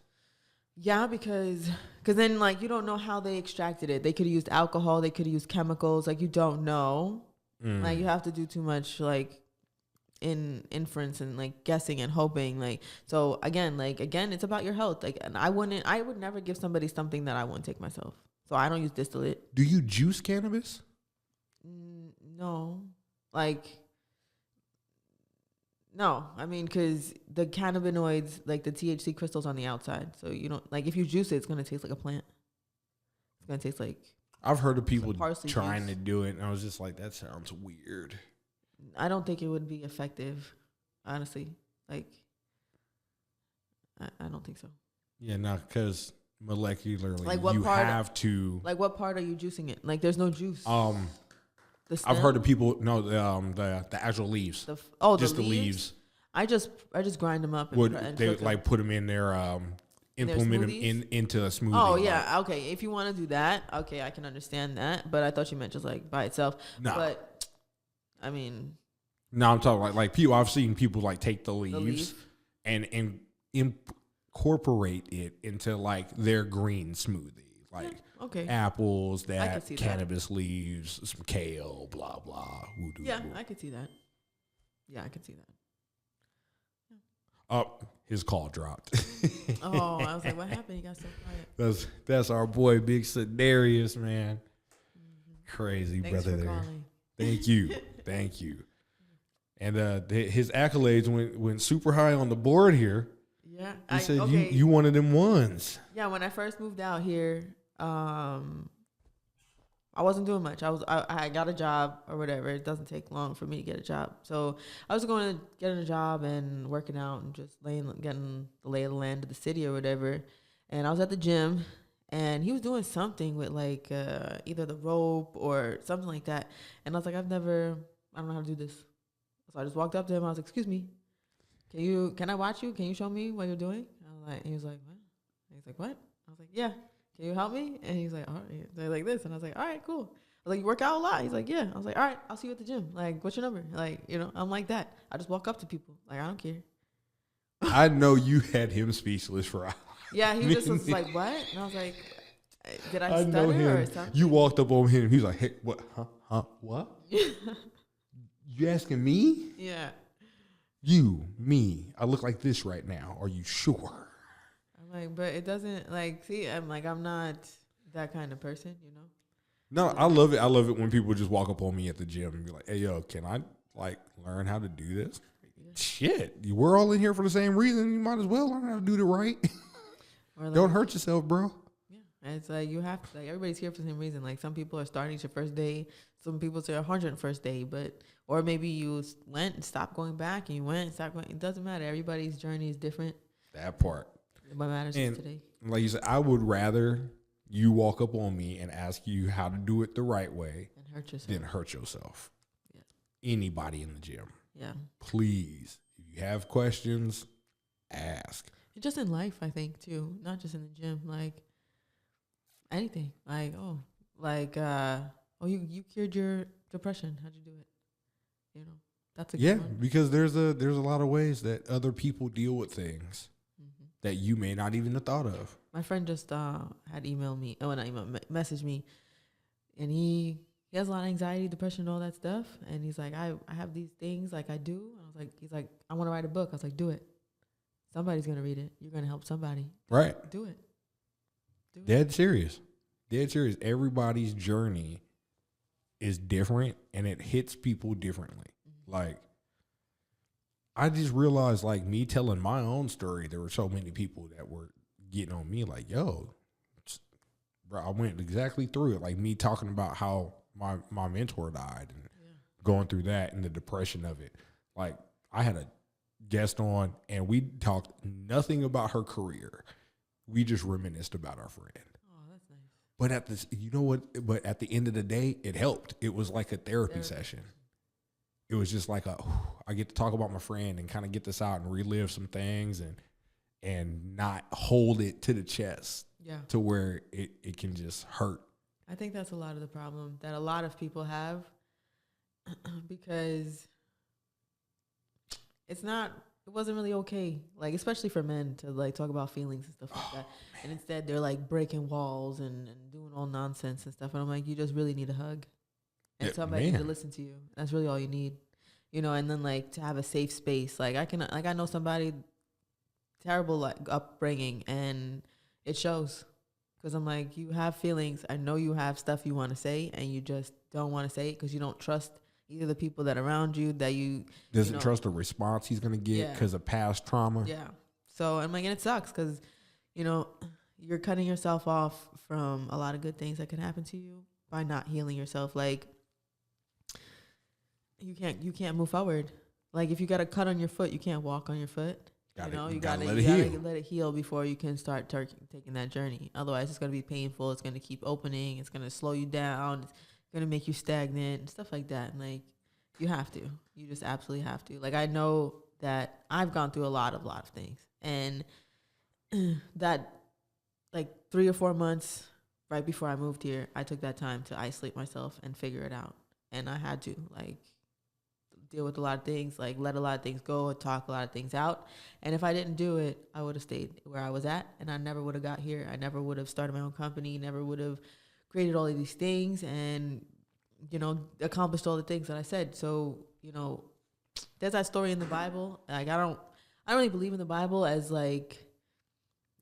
Yeah, because then like you don't know how they extracted it. They could have used alcohol. They could have used chemicals. Like you don't know. Like you have to do too much like in inference and like guessing and hoping. Like so again, it's about your health. Like, and I would never give somebody something that I wouldn't take myself. So I don't use distillate. Do you juice cannabis? No, like. No, I mean, because the cannabinoids, like the THC crystals on the outside. So you don't, like, if you juice it, it's going to taste like a plant. It's going to taste like. I've heard of people parsley trying juice. to do it, and I was just like, that sounds weird. I don't think it would be effective, honestly. Like, I don't think so. Yeah, no, because molecularly, Like what you part, have to. Like, what part are you juicing it? Like, there's no juice. I've heard of people, the actual leaves. Just the leaves? I just grind them up and they cook like put them in their implement them into a smoothie. Oh yeah, okay. If you want to do that, okay, I can understand that. But I thought you meant just like by itself. No, but I mean, no, I'm talking like people. I've seen people like take the leaves and incorporate it into like their green smoothie, like. Yeah. Okay. Apples, cannabis leaves, some kale, blah blah. I could see that. Yeah, I could see that. Yeah. Oh, his call dropped. Oh, I was like, what happened? He got so quiet. That's our boy, Big Darius, man. Mm-hmm. Crazy Thanks brother for there. Calling. Thank you. And his accolades went super high on the board here. Yeah, he said you one of them ones. Yeah, when I first moved out here. I wasn't doing much. I got a job or whatever. It doesn't take long for me to get a job. So I was going to get a job and working out and just getting the lay of the land of the city or whatever. And I was at the gym and he was doing something with like either the rope or something like that. And I was like, I don't know how to do this. So I just walked up to him. I was like, excuse me, can I watch you? Can you show me what you're doing? I was like, he was like, what? And he's like, what? I was like, yeah. Can you help me? And he's like, all right. They're like this. And I was like, all right, cool. I was like, you work out a lot? He's like, yeah. I was like, all right, I'll see you at the gym. Like, what's your number? Like, I'm like that. I just walk up to people. Like, I don't care. I know you had him speechless for hours. Yeah, he just was like, what? And I was like, did I stutter or something? You walked up on him. He was like, hey, what? Huh? What? You asking me? Yeah. Me. I look like this right now. Are you sure? Like, but it doesn't I'm not that kind of person, No, I love it. I love it when people just walk up on me at the gym and be like, hey, yo, can I like learn how to do this? Yeah. Shit, we're all in here for the same reason. You might as well learn how to do it right. Like, don't hurt yourself, bro. Yeah. It's like you have to, like, everybody's here for the same reason. Like some people are starting it's your first day. Some people say 101st day, or maybe you went and stopped going back and you went and stopped going. It doesn't matter. Everybody's journey is different. That part. What matters is today. Like you said, I would rather you walk up on me and ask you how to do it the right way than hurt yourself. Yeah. Anybody in the gym. Yeah. Please, if you have questions, ask. And just in life, I think, too. Not just in the gym. Like, anything. Like, you cured your depression. How'd you do it? That's a good one. Because there's a lot of ways that other people deal with things that you may not even have thought of. My friend just had messaged me, and he has a lot of anxiety, depression, all that stuff. And he's like, I have these things like I do. I was like, he's like, I want to write a book. I was like, do it. Somebody's gonna read it. You're gonna help somebody. Right. Do it. Dead serious. Everybody's journey is different, and it hits people differently. Mm-hmm. Like, I just realized, like, me telling my own story, there were so many people that were getting on me like, yo, bro, I went exactly through it. Like, me talking about how my mentor died and going through that and the depression of it. Like, I had a guest on, and we talked nothing about her career. We just reminisced about our friend. Oh, that's nice. But at the end of the day, it helped. It was like a therapy session. It was just like I get to talk about my friend and kind of get this out and relive some things and not hold it to the chest to where it can just hurt. I think that's a lot of the problem that a lot of people have because it wasn't really okay, like, especially for men to like talk about feelings and stuff like that. And instead they're like breaking walls and doing all nonsense and stuff. And I'm like, you just really need a hug. and somebody to listen to you. That's really all you need, you know. And then like to have a safe space. Like I know somebody terrible like upbringing, and it shows. Because I'm like, you have feelings. I know you have stuff you want to say, and you just don't want to say it because you don't trust either the people that are around you that you doesn't trust the response he's gonna get because of past trauma. Yeah. So I'm like, and it sucks because, you know, you're cutting yourself off from a lot of good things that can happen to you by not healing yourself. Like, you can't move forward. Like, if you got a cut on your foot, you can't walk on your foot. You gotta let it heal before you can start taking that journey. Otherwise, it's gonna be painful. It's gonna keep opening. It's gonna slow you down. It's gonna make you stagnant and stuff like that. And like, you have to. You just absolutely have to. Like, I know that I've gone through a lot of things, and that like 3 or 4 months right before I moved here, I took that time to isolate myself and figure it out. And I had to like deal with a lot of things, like let a lot of things go, talk a lot of things out. And if I didn't do it, I would have stayed where I was at, and I never would have got here. I never would have started my own company, never would have created all of these things and, you know, accomplished all the things that I said. So, you know, there's that story in the Bible. Like, I don't really believe in the Bible as like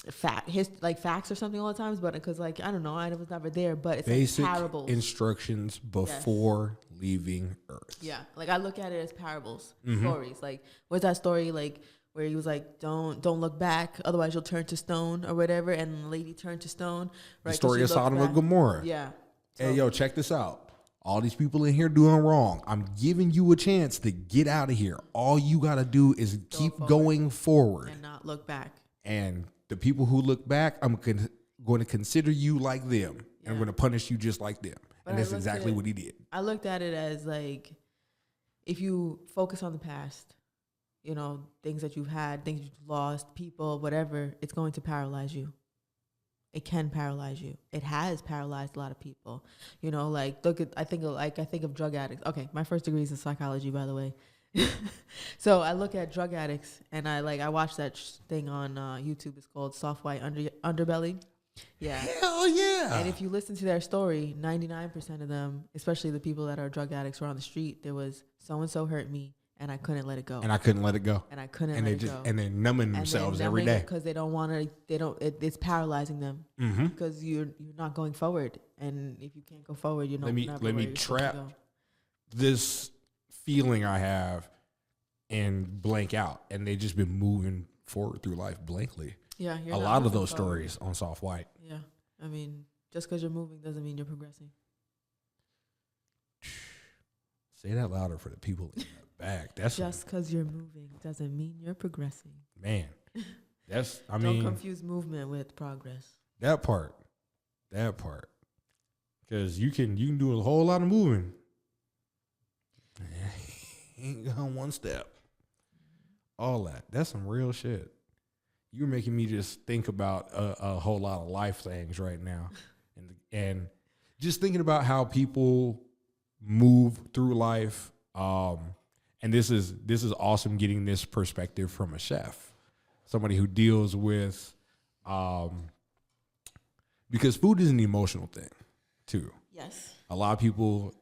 facts or something all the times, but because like, I don't know, I was never there, but it's basic like parables. Instructions before leaving Earth. Yeah, like I look at it as parables, stories. Like, what's that story like where he was like, don't look back, otherwise you'll turn to stone or whatever, and the lady turned to stone. Right? The story of Sodom and Gomorrah. Yeah. Hey, yo, check this out. All these people in here doing wrong. I'm giving you a chance to get out of here. All you got to do is keep going forward and not look back. And the people who look back, I'm going to consider you like them. And I'm going to punish you just like them. But and that's exactly what he did. I looked at it as like, if you focus on the past, you know, things that you've had, things you've lost, people, whatever, it's going to paralyze you. It can paralyze you. It has paralyzed a lot of people. You know, like I think of drug addicts. Okay, my first degree is in psychology, by the way. So I look at drug addicts, and I watched that thing on YouTube. It's called Soft White Underbelly. Yeah. Hell yeah. And if you listen to their story, 99% of them, especially the people that are drug addicts or on the street, there was so-and-so hurt me, and I couldn't let it go. And I couldn't let it go. And I couldn't let it go. And they're numbing themselves every day. Because they don't want to, it's paralyzing them. Because you're not going forward. And if you can't go forward, you're not let me trap this feeling I have and blank out. And they just been moving forward through life blankly. Yeah. A lot of those stories on Soft White. Yeah. I mean, just because you're moving doesn't mean you're progressing. Say that louder for the people in the back. That's just because you're moving doesn't mean you're progressing. Man, don't confuse movement with progress. That part, because you can do a whole lot of moving. Ain't gone one step. All that's some real shit. You're making me just think about a whole lot of life things right now, and just thinking about how people move through life. And this is awesome getting this perspective from a chef, somebody who deals with, because food is an emotional thing too. Yes. A lot of people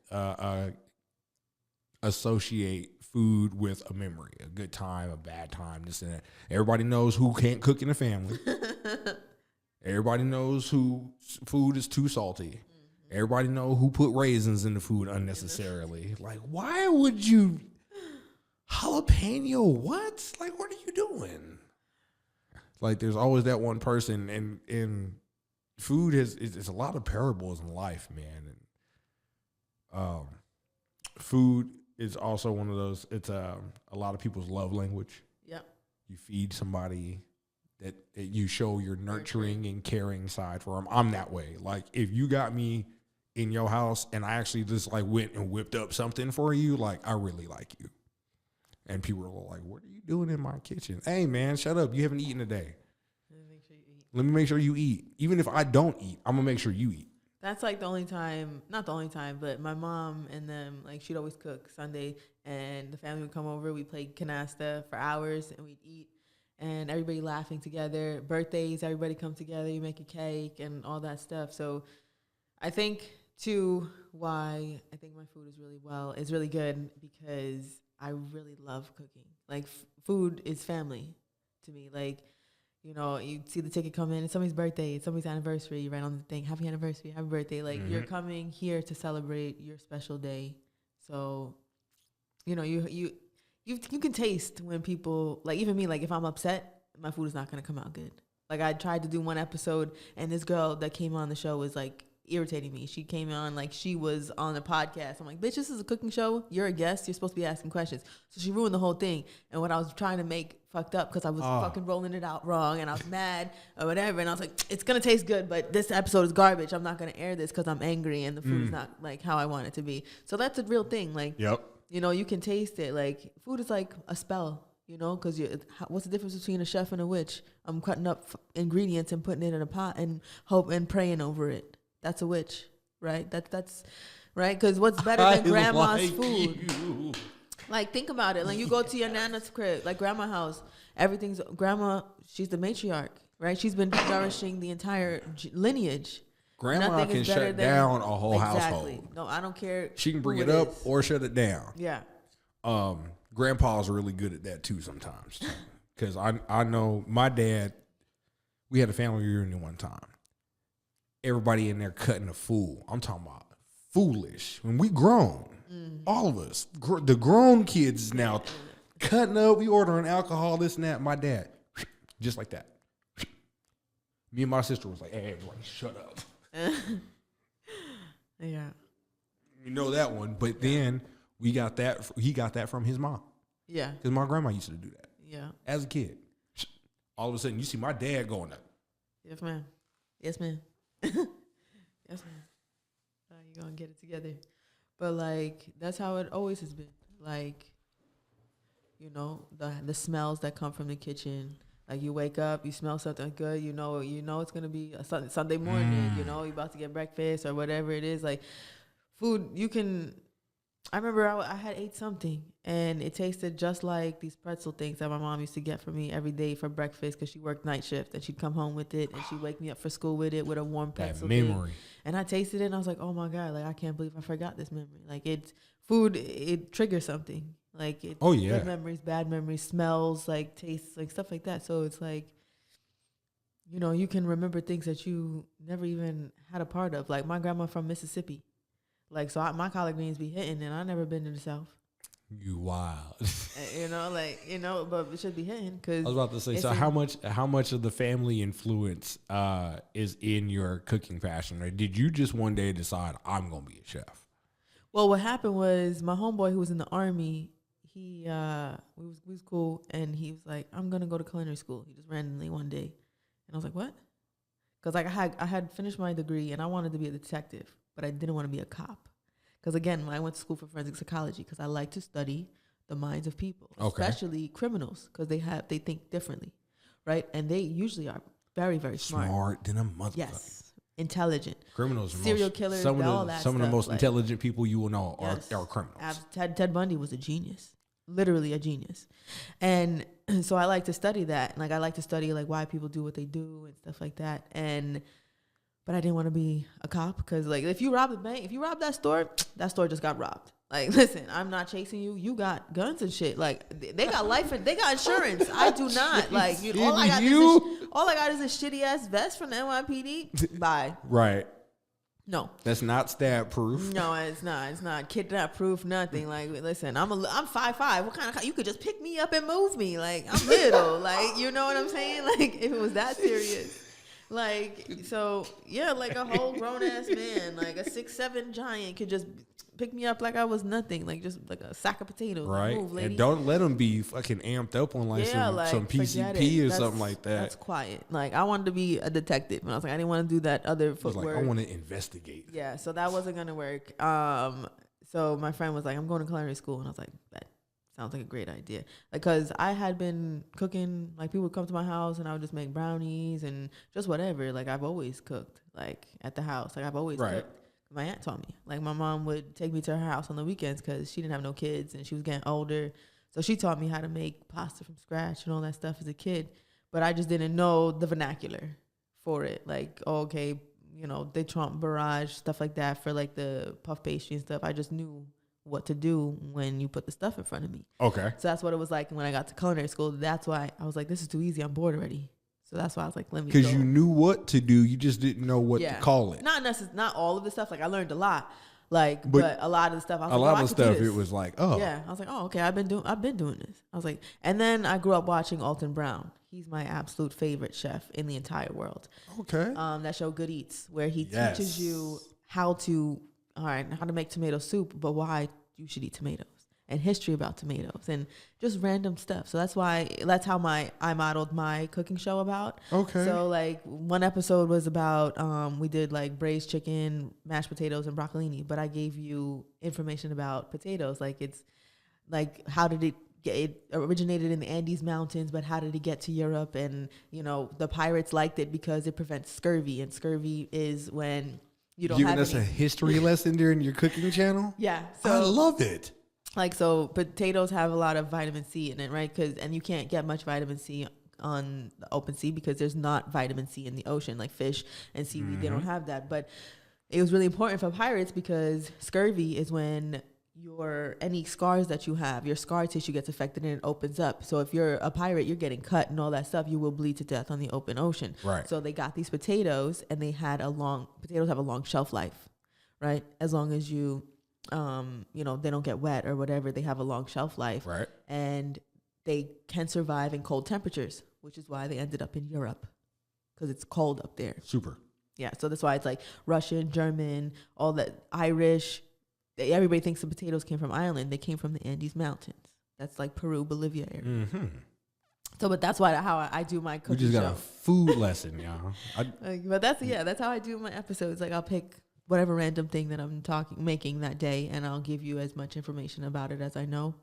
associate food with a memory, a good time, a bad time, this and that. Everybody knows who can't cook in the family. Everybody knows who food is too salty. Everybody know who put raisins in the food unnecessarily. Like, why would you jalapeno? What? Like, what are you doing? Like, there's always that one person, and food is a lot of parables in life, man. And food is also one of those. It's a lot of people's love language. Yep. You feed somebody that you show your nurturing and caring side for them. I'm that way. Like, if you got me in your house and I actually just like went and whipped up something for you, like, I really like you. And people are like, what are you doing in my kitchen? Hey, man, shut up. You haven't eaten today. Let me make sure you eat. Even if I don't eat, I'm going to make sure you eat. That's like the only time, not the only time, but my mom and them, like, she'd always cook Sunday, and the family would come over. We'd play canasta for hours, and we'd eat, and everybody laughing together. Birthdays, everybody come together. You make a cake and all that stuff. So I think to why I think my food is really good because I really love cooking. Like food is family to me. Like, you know, you see the ticket come in, it's somebody's birthday, it's somebody's anniversary, you write on the thing, happy anniversary, happy birthday. Like you're coming here to celebrate your special day. So, you know, you can taste when people, like even me, like if I'm upset, my food is not going to come out good. Like I tried to do one episode and this girl that came on the show was like irritating me. She came on like she was on a podcast. I'm like, bitch, this is a cooking show. You're a guest. You're supposed to be asking questions. So she ruined the whole thing. And what I was trying to make fucked up because I was fucking rolling it out wrong and I was mad or whatever. And I was like, it's going to taste good, but this episode is garbage. I'm not going to air this because I'm angry and the food is not like how I want it to be. So that's a real thing. Like, you know, you can taste it. Like food is like a spell. You know, because what's the difference between a chef and a witch? I'm cutting up ingredients and putting it in a pot and hope and praying over it. That's a witch, right? That's right. Because what's better than grandma's food? Like think about it. Like you go to your nana's crib, like grandma's house. Everything's grandma. She's the matriarch, right? She's been nourishing the entire lineage. Grandma can shut down a whole household. No, I don't care. She can bring it up or shut it down. Yeah. Grandpa's really good at that too sometimes. Because I know my dad, we had a family reunion one time. Everybody in there cutting a fool. I'm talking about foolish. When we grown, all of us, the grown kids now cutting up, we ordering alcohol, this and that. My dad, just like that. Me and my sister was like, hey, everybody shut up. Yeah. You know that one. But then he got that from his mom. Yeah. Because my grandma used to do that. Yeah. As a kid. All of a sudden, you see my dad going up. Yes, ma'am. Yes, ma'am. Yes, ma'am. You're going to get it together. But, like, that's how it always has been. Like, you know, the smells that come from the kitchen. Like, you wake up, you smell something good, you know it's going to be a Sunday morning, you know, you're about to get breakfast or whatever it is. Like, food, you can... I remember I had ate something, and it tasted just like these pretzel things that my mom used to get for me every day for breakfast because she worked night shift, and she'd come home with it, and she'd wake me up for school with it with a warm pretzel. That memory. Thing. And I tasted it, and I was like, oh, my God, like, I can't believe I forgot this memory. Like, food, it triggers something. Like, it's good memories, bad memories, smells, like, tastes, like, stuff like that. So it's like, you know, you can remember things that you never even had a part of. Like, my grandma from Mississippi. Like, so my collard greens be hitting, and I never been to the South. You wild. You know, like, you know, but it should be hitting. Cause I was about to say, so how much of the family influence is in your cooking passion? Or did you just one day decide, I'm going to be a chef? Well, what happened was my homeboy who was in the Army, we was cool, and he was like, I'm going to go to culinary school. He just randomly one day. And I was like, what? Because like I had finished my degree, and I wanted to be a detective. But I didn't want to be a cop. Because, again, I went to school for forensic psychology because I like to study the minds of people, especially criminals, because they think differently, right? And they usually are very, very smart. Smart than a motherfucker. Yes. Intelligent. Criminals. Serial killers, some of the most intelligent people you will know are criminals. Ted Bundy was a genius. Literally a genius. And so I like to study that. Like, I like to study, like, why people do what they do and stuff like that. But I didn't want to be a cop because, like, if you rob the bank, if you rob that store just got robbed. Like, listen, I'm not chasing you. You got guns and shit. Like, they got life and they got insurance. I do not. Like, all I got is a shitty ass vest from the NYPD. Bye. Right. No. That's not stab proof. No, it's not. It's not kidnap proof. Nothing. Like, listen, I'm 5'5". What kind of? You could just pick me up and move me. Like, I'm little. Like, you know what I'm saying? Like, if it was that serious. Like, so, yeah, like a whole grown-ass man, like a 6'7" giant could just pick me up like I was nothing, like just like a sack of potatoes. Right. Move, lady. And don't let them be fucking amped up on like some PCP or something like that. That's quiet. Like, I wanted to be a detective, and I was like, I didn't want to do that other footwork. Like, I want to investigate. Yeah, so that wasn't going to work. So my friend was like, I'm going to culinary school, and I was like, that sounds like a great idea. Because I had been cooking, like people would come to my house and I would just make brownies and just whatever. Like, I've always cooked, like at the house. Like, I've always cooked. My aunt taught me. Like, my mom would take me to her house on the weekends because she didn't have no kids and she was getting older. So she taught me how to make pasta from scratch and all that stuff as a kid. But I just didn't know the vernacular for it. Like, oh, okay, you know, the Trump barrage, stuff like that for like the puff pastry and stuff. I just knew what to do when you put the stuff in front of me. Okay. So that's what it was like when I got to culinary school. That's why I was like, this is too easy. I'm bored already. So that's why I was like, let me go. Because you knew what to do. You just didn't know what to call it. Not necessarily, not all of the stuff. Like I learned a lot. Like, but a lot of the stuff, I was a like, lot of stuff, it was like, oh. Yeah. I was like, oh, okay, I've been doing this. I was like, and then I grew up watching Alton Brown. He's my absolute favorite chef in the entire world. Okay. That show Good Eats, where he teaches you how to make tomato soup, but why you should eat tomatoes, and history about tomatoes, and just random stuff. So that's how I modeled my cooking show about. Okay. So like one episode was about we did like braised chicken, mashed potatoes, and broccolini, but I gave you information about potatoes, like it's like how did it originated in the Andes Mountains, but how did it get to Europe? And you know, the pirates liked it because it prevents scurvy, and scurvy is when you don't have us a history lesson during your cooking channel. Yeah, so I love it. Like, so potatoes have a lot of vitamin C in it, right? And you can't get much vitamin C on the open sea because there's not vitamin C in the ocean, like fish and seaweed. They don't have that. But it was really important for pirates because scurvy is when any scars that you have, your scar tissue gets affected and it opens up. So if you're a pirate, you're getting cut and all that stuff, you will bleed to death on the open ocean. Right. So they got these potatoes, and potatoes have a long shelf life, right? As long as you, they don't get wet or whatever, they have a long shelf life. Right. And they can survive in cold temperatures, which is why they ended up in Europe, because it's cold up there. Super. Yeah. So that's why it's like Russian, German, all that, Irish. Everybody thinks the potatoes came from Ireland. They came from the Andes Mountains. That's like Peru, Bolivia area. Mm-hmm. So, but that's how I do my cooking show. We just got show. a food lesson, y'all. But that's how I do my episodes. Like I'll pick whatever random thing that I'm making that day, and I'll give you as much information about it as I know.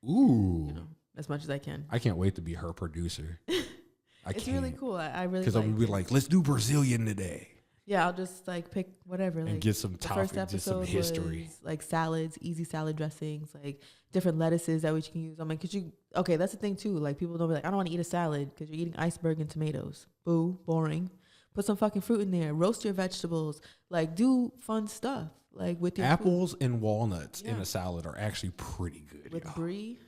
Ooh. You know, as much as I can. I can't wait to be her producer. It's really cool. I really because I'm gonna be like, let's do Brazilian today. Yeah, I'll just like pick whatever, and like get some topics, just some history, was, like salads, easy salad dressings, like different lettuces that we can use. I'm like, okay, that's the thing too. Like people don't be like, I don't want to eat a salad because you're eating iceberg and tomatoes. Boo, boring. Put some fucking fruit in there. Roast your vegetables. Like do fun stuff. Like with your apples and walnuts in a salad are actually pretty good. With brie,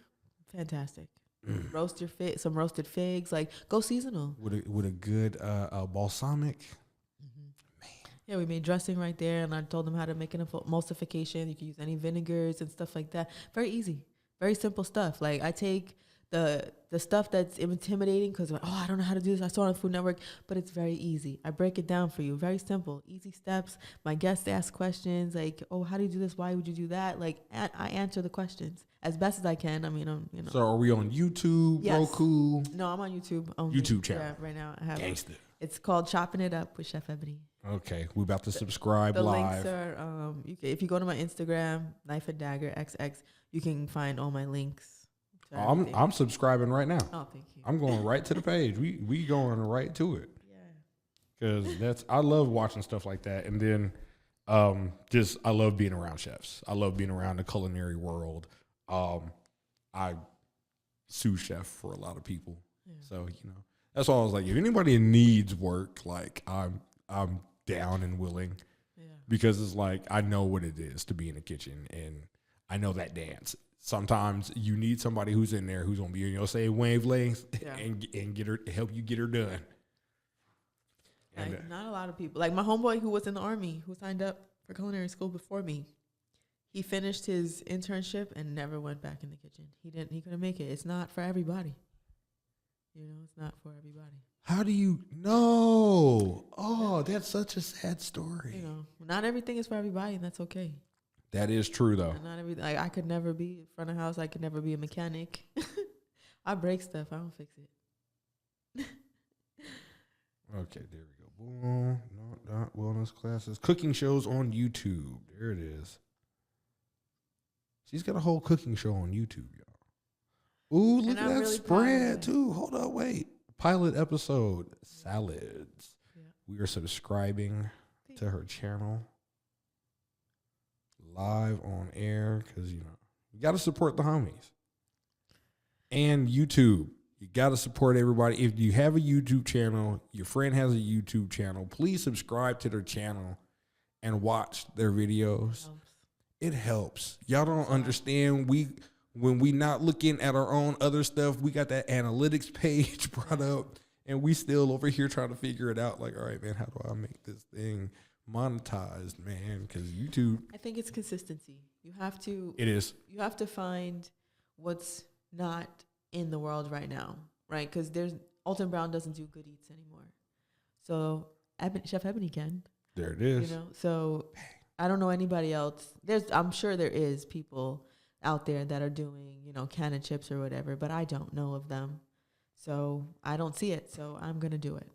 fantastic. Roast some roasted figs. Like go seasonal. With a good balsamic. Yeah, we made dressing right there, and I told them how to make an emulsification. You can use any vinegars and stuff like that. Very easy, very simple stuff. Like I take the stuff that's intimidating because I don't know how to do this. I saw it on Food Network, but it's very easy. I break it down for you. Very simple, easy steps. My guests ask questions like, how do you do this? Why would you do that? Like I answer the questions as best as I can. I mean, So are we on YouTube, yes. Roku? No, I'm on YouTube only. YouTube channel. Yeah, right now I have. Gangsta. It's called Chopping It Up with Chef Eboni. Okay, we're about to subscribe live. The links are, if you go to my Instagram, Knife and Dagger XX, you can find all my links. I'm subscribing right now. Oh, thank you. I'm going right to the page. We going right to it. Yeah. Because I love watching stuff like that, and then I love being around chefs. I love being around the culinary world. I sous chef for a lot of people, so that's why I was like, if anybody needs work, like I'm down and willing, because it's like I know what it is to be in the kitchen, and I know that dance. Sometimes you need somebody who's in there who's gonna be in your same wavelength and get her help you get her done. Like, not a lot of people. Like my homeboy who was in the Army, who signed up for culinary school before me, he finished his internship and never went back in the kitchen. He couldn't make it. It's not for everybody. It's not for everybody. How do you know? Oh, that's such a sad story. Not everything is for everybody, and that's okay. That is true, though. Not everything. Like, I could never be in front of house. I could never be a mechanic. I break stuff. I don't fix it. Okay, there we go. Boom. No, not wellness classes. Cooking shows on YouTube. There it is. She's got a whole cooking show on YouTube, y'all. Ooh, look at that really spread, too. Hold on, wait. Pilot episode, salads. Yeah. We are subscribing to her channel. Live on air, because, you got to support the homies. And YouTube. You got to support everybody. If you have a YouTube channel, your friend has a YouTube channel, please subscribe to their channel and watch their videos. It helps. Y'all don't understand. When we not looking at our own other stuff, we got that analytics page brought up, and we still over here trying to figure it out. Like, all right, man, how do I make this thing monetized, man? Because YouTube, I think it's consistency. You have to. it is. You have to find what's not in the world right now, right? Because Alton Brown doesn't do good eats anymore, so Chef Eboni can. There it is. You know, so I don't know anybody else. I'm sure there is people out there that are doing, can of chips or whatever, but I don't know of them. So I don't see it. So I'm going to do it.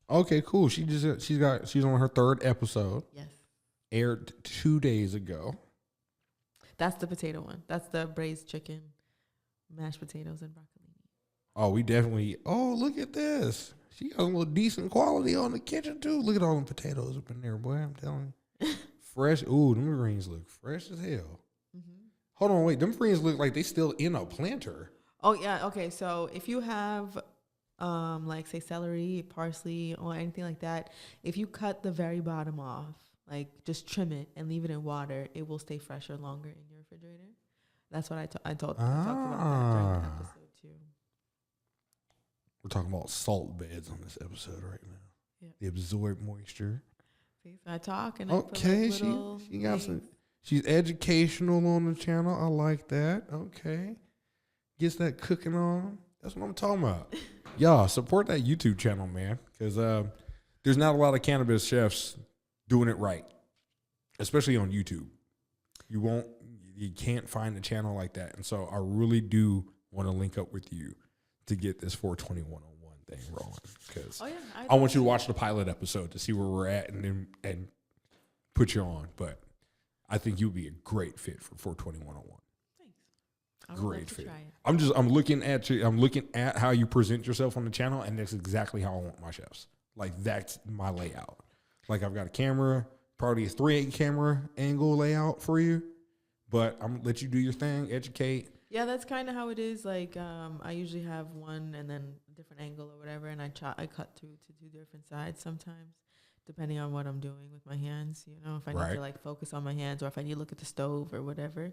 Okay, cool. She's on her 3rd episode. Yes. Aired 2 days ago. That's the potato one. That's the braised chicken, mashed potatoes, and broccoli. Oh, we definitely. Oh, look at this. She got a little decent quality on the kitchen too. Look at all them potatoes up in there, boy. I'm telling you. Fresh. Ooh, them greens look fresh as hell. Mm-hmm. Hold on, wait. Them greens look like they still in a planter. Oh, yeah. Okay. So if you have, like, say, celery, parsley, or anything like that, if you cut the very bottom off, like, just trim it and leave it in water, it will stay fresher longer in your refrigerator. That's what I talked about that during the episode, too. We're talking about salt beds on this episode right now. Yeah. They absorb moisture. See, so I talk and okay, I put like she got some. She's educational on the channel. I like that. Okay, gets that cooking on. That's what I'm talking about. Y'all support that YouTube channel, man, because there's not a lot of cannabis chefs doing it right, especially on YouTube. You can't find a channel like that, and so I really do want to link up with you to get this 42101 thing rolling, because I want you to watch the pilot episode to see where we're at and put you on. But I think you'd be a great fit for 42101. Thanks. Great fit. I'm looking at you. I'm looking at how you present yourself on the channel, and that's exactly how I want my chefs. Like, that's my layout. Like, I've got a camera, probably a 3/8 camera angle layout for you, but I'm gonna let you do your thing, educate. Yeah, that's kind of how it is. Like, I usually have one and then a different angle or whatever, and I cut through to 2 different sides sometimes, depending on what I'm doing with my hands. If I need to like focus on my hands, or if I need to look at the stove or whatever.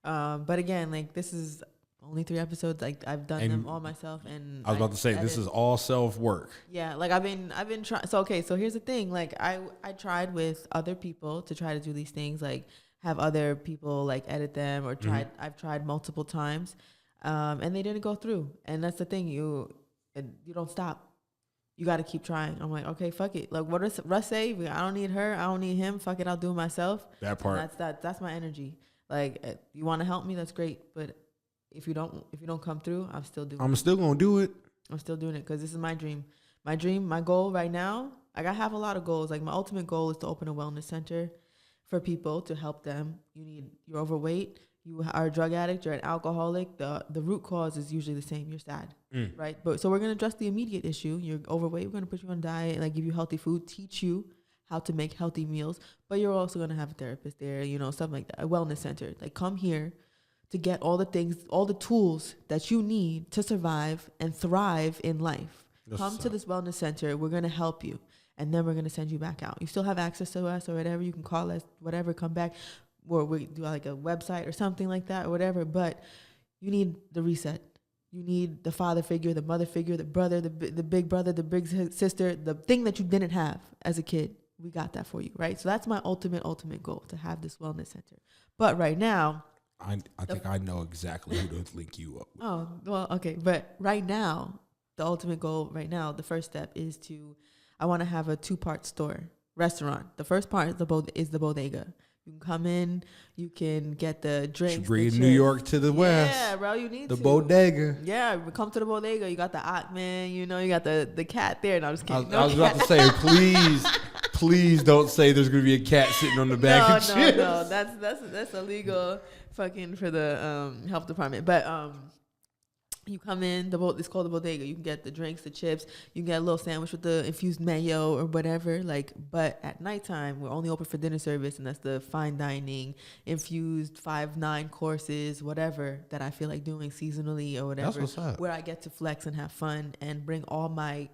But again, like, this is only 3 episodes. Like, I've done them all myself, and I was about to say this is all self work. Yeah, like I've been trying. So okay, so here's the thing. Like, I tried with other people to try to do these things, like have other people like edit them, or I've tried multiple times, and they didn't go through. And that's the thing, you don't stop. You got to keep trying. I'm like, okay, fuck it. Like, what does Russ say? I don't need her. I don't need him. Fuck it. I'll do it myself. That part. And that's my energy. Like, you want to help me? That's great. But if you don't come through, I'm still doing it. I'm still going to do it. I'm still doing it because this is my dream. My goal right now, like, I have a lot of goals. Like, my ultimate goal is to open a wellness center for people, to help them. You're overweight, you are a drug addict, you're an alcoholic. The root cause is usually the same. You're sad, right? But so we're going to address the immediate issue. You're overweight. We're going to put you on a diet, like, give you healthy food, teach you how to make healthy meals. But you're also going to have a therapist there, something like that, a wellness center. Like, come here to get all the things, all the tools that you need to survive and thrive in life. Come to this wellness center. We're going to help you. And then we're going to send you back out. You still have access to us or whatever. You can call us, whatever, come back. Or we do like a website or something like that or whatever. But you need the reset. You need the father figure, the mother figure, the brother, the big brother, the big sister, the thing that you didn't have as a kid. We got that for you, right? So that's my ultimate goal, to have this wellness center. But right now, I think I know exactly who to link you up with. Oh, well, okay. But right now, the ultimate goal right now, the first step is I want to have a 2-part restaurant. The first part is the bodega. You can come in, you can get the drinks. Bring New York to the west. Yeah, bro, you need the bodega. Yeah, come to the bodega. You got the Ockman, you got the cat there. No, I'm just kidding. I was about to say, please don't say there's going to be a cat sitting on the back of chips. No, that's illegal fucking for the health department. But You come in, it's called the bodega. You can get the drinks, the chips. You can get a little sandwich with the infused mayo or whatever. Like, but at nighttime, we're only open for dinner service, and that's the fine dining, infused 5-9 courses, whatever that I feel like doing seasonally or whatever. That's what's up. Where I get to flex and have fun and bring all my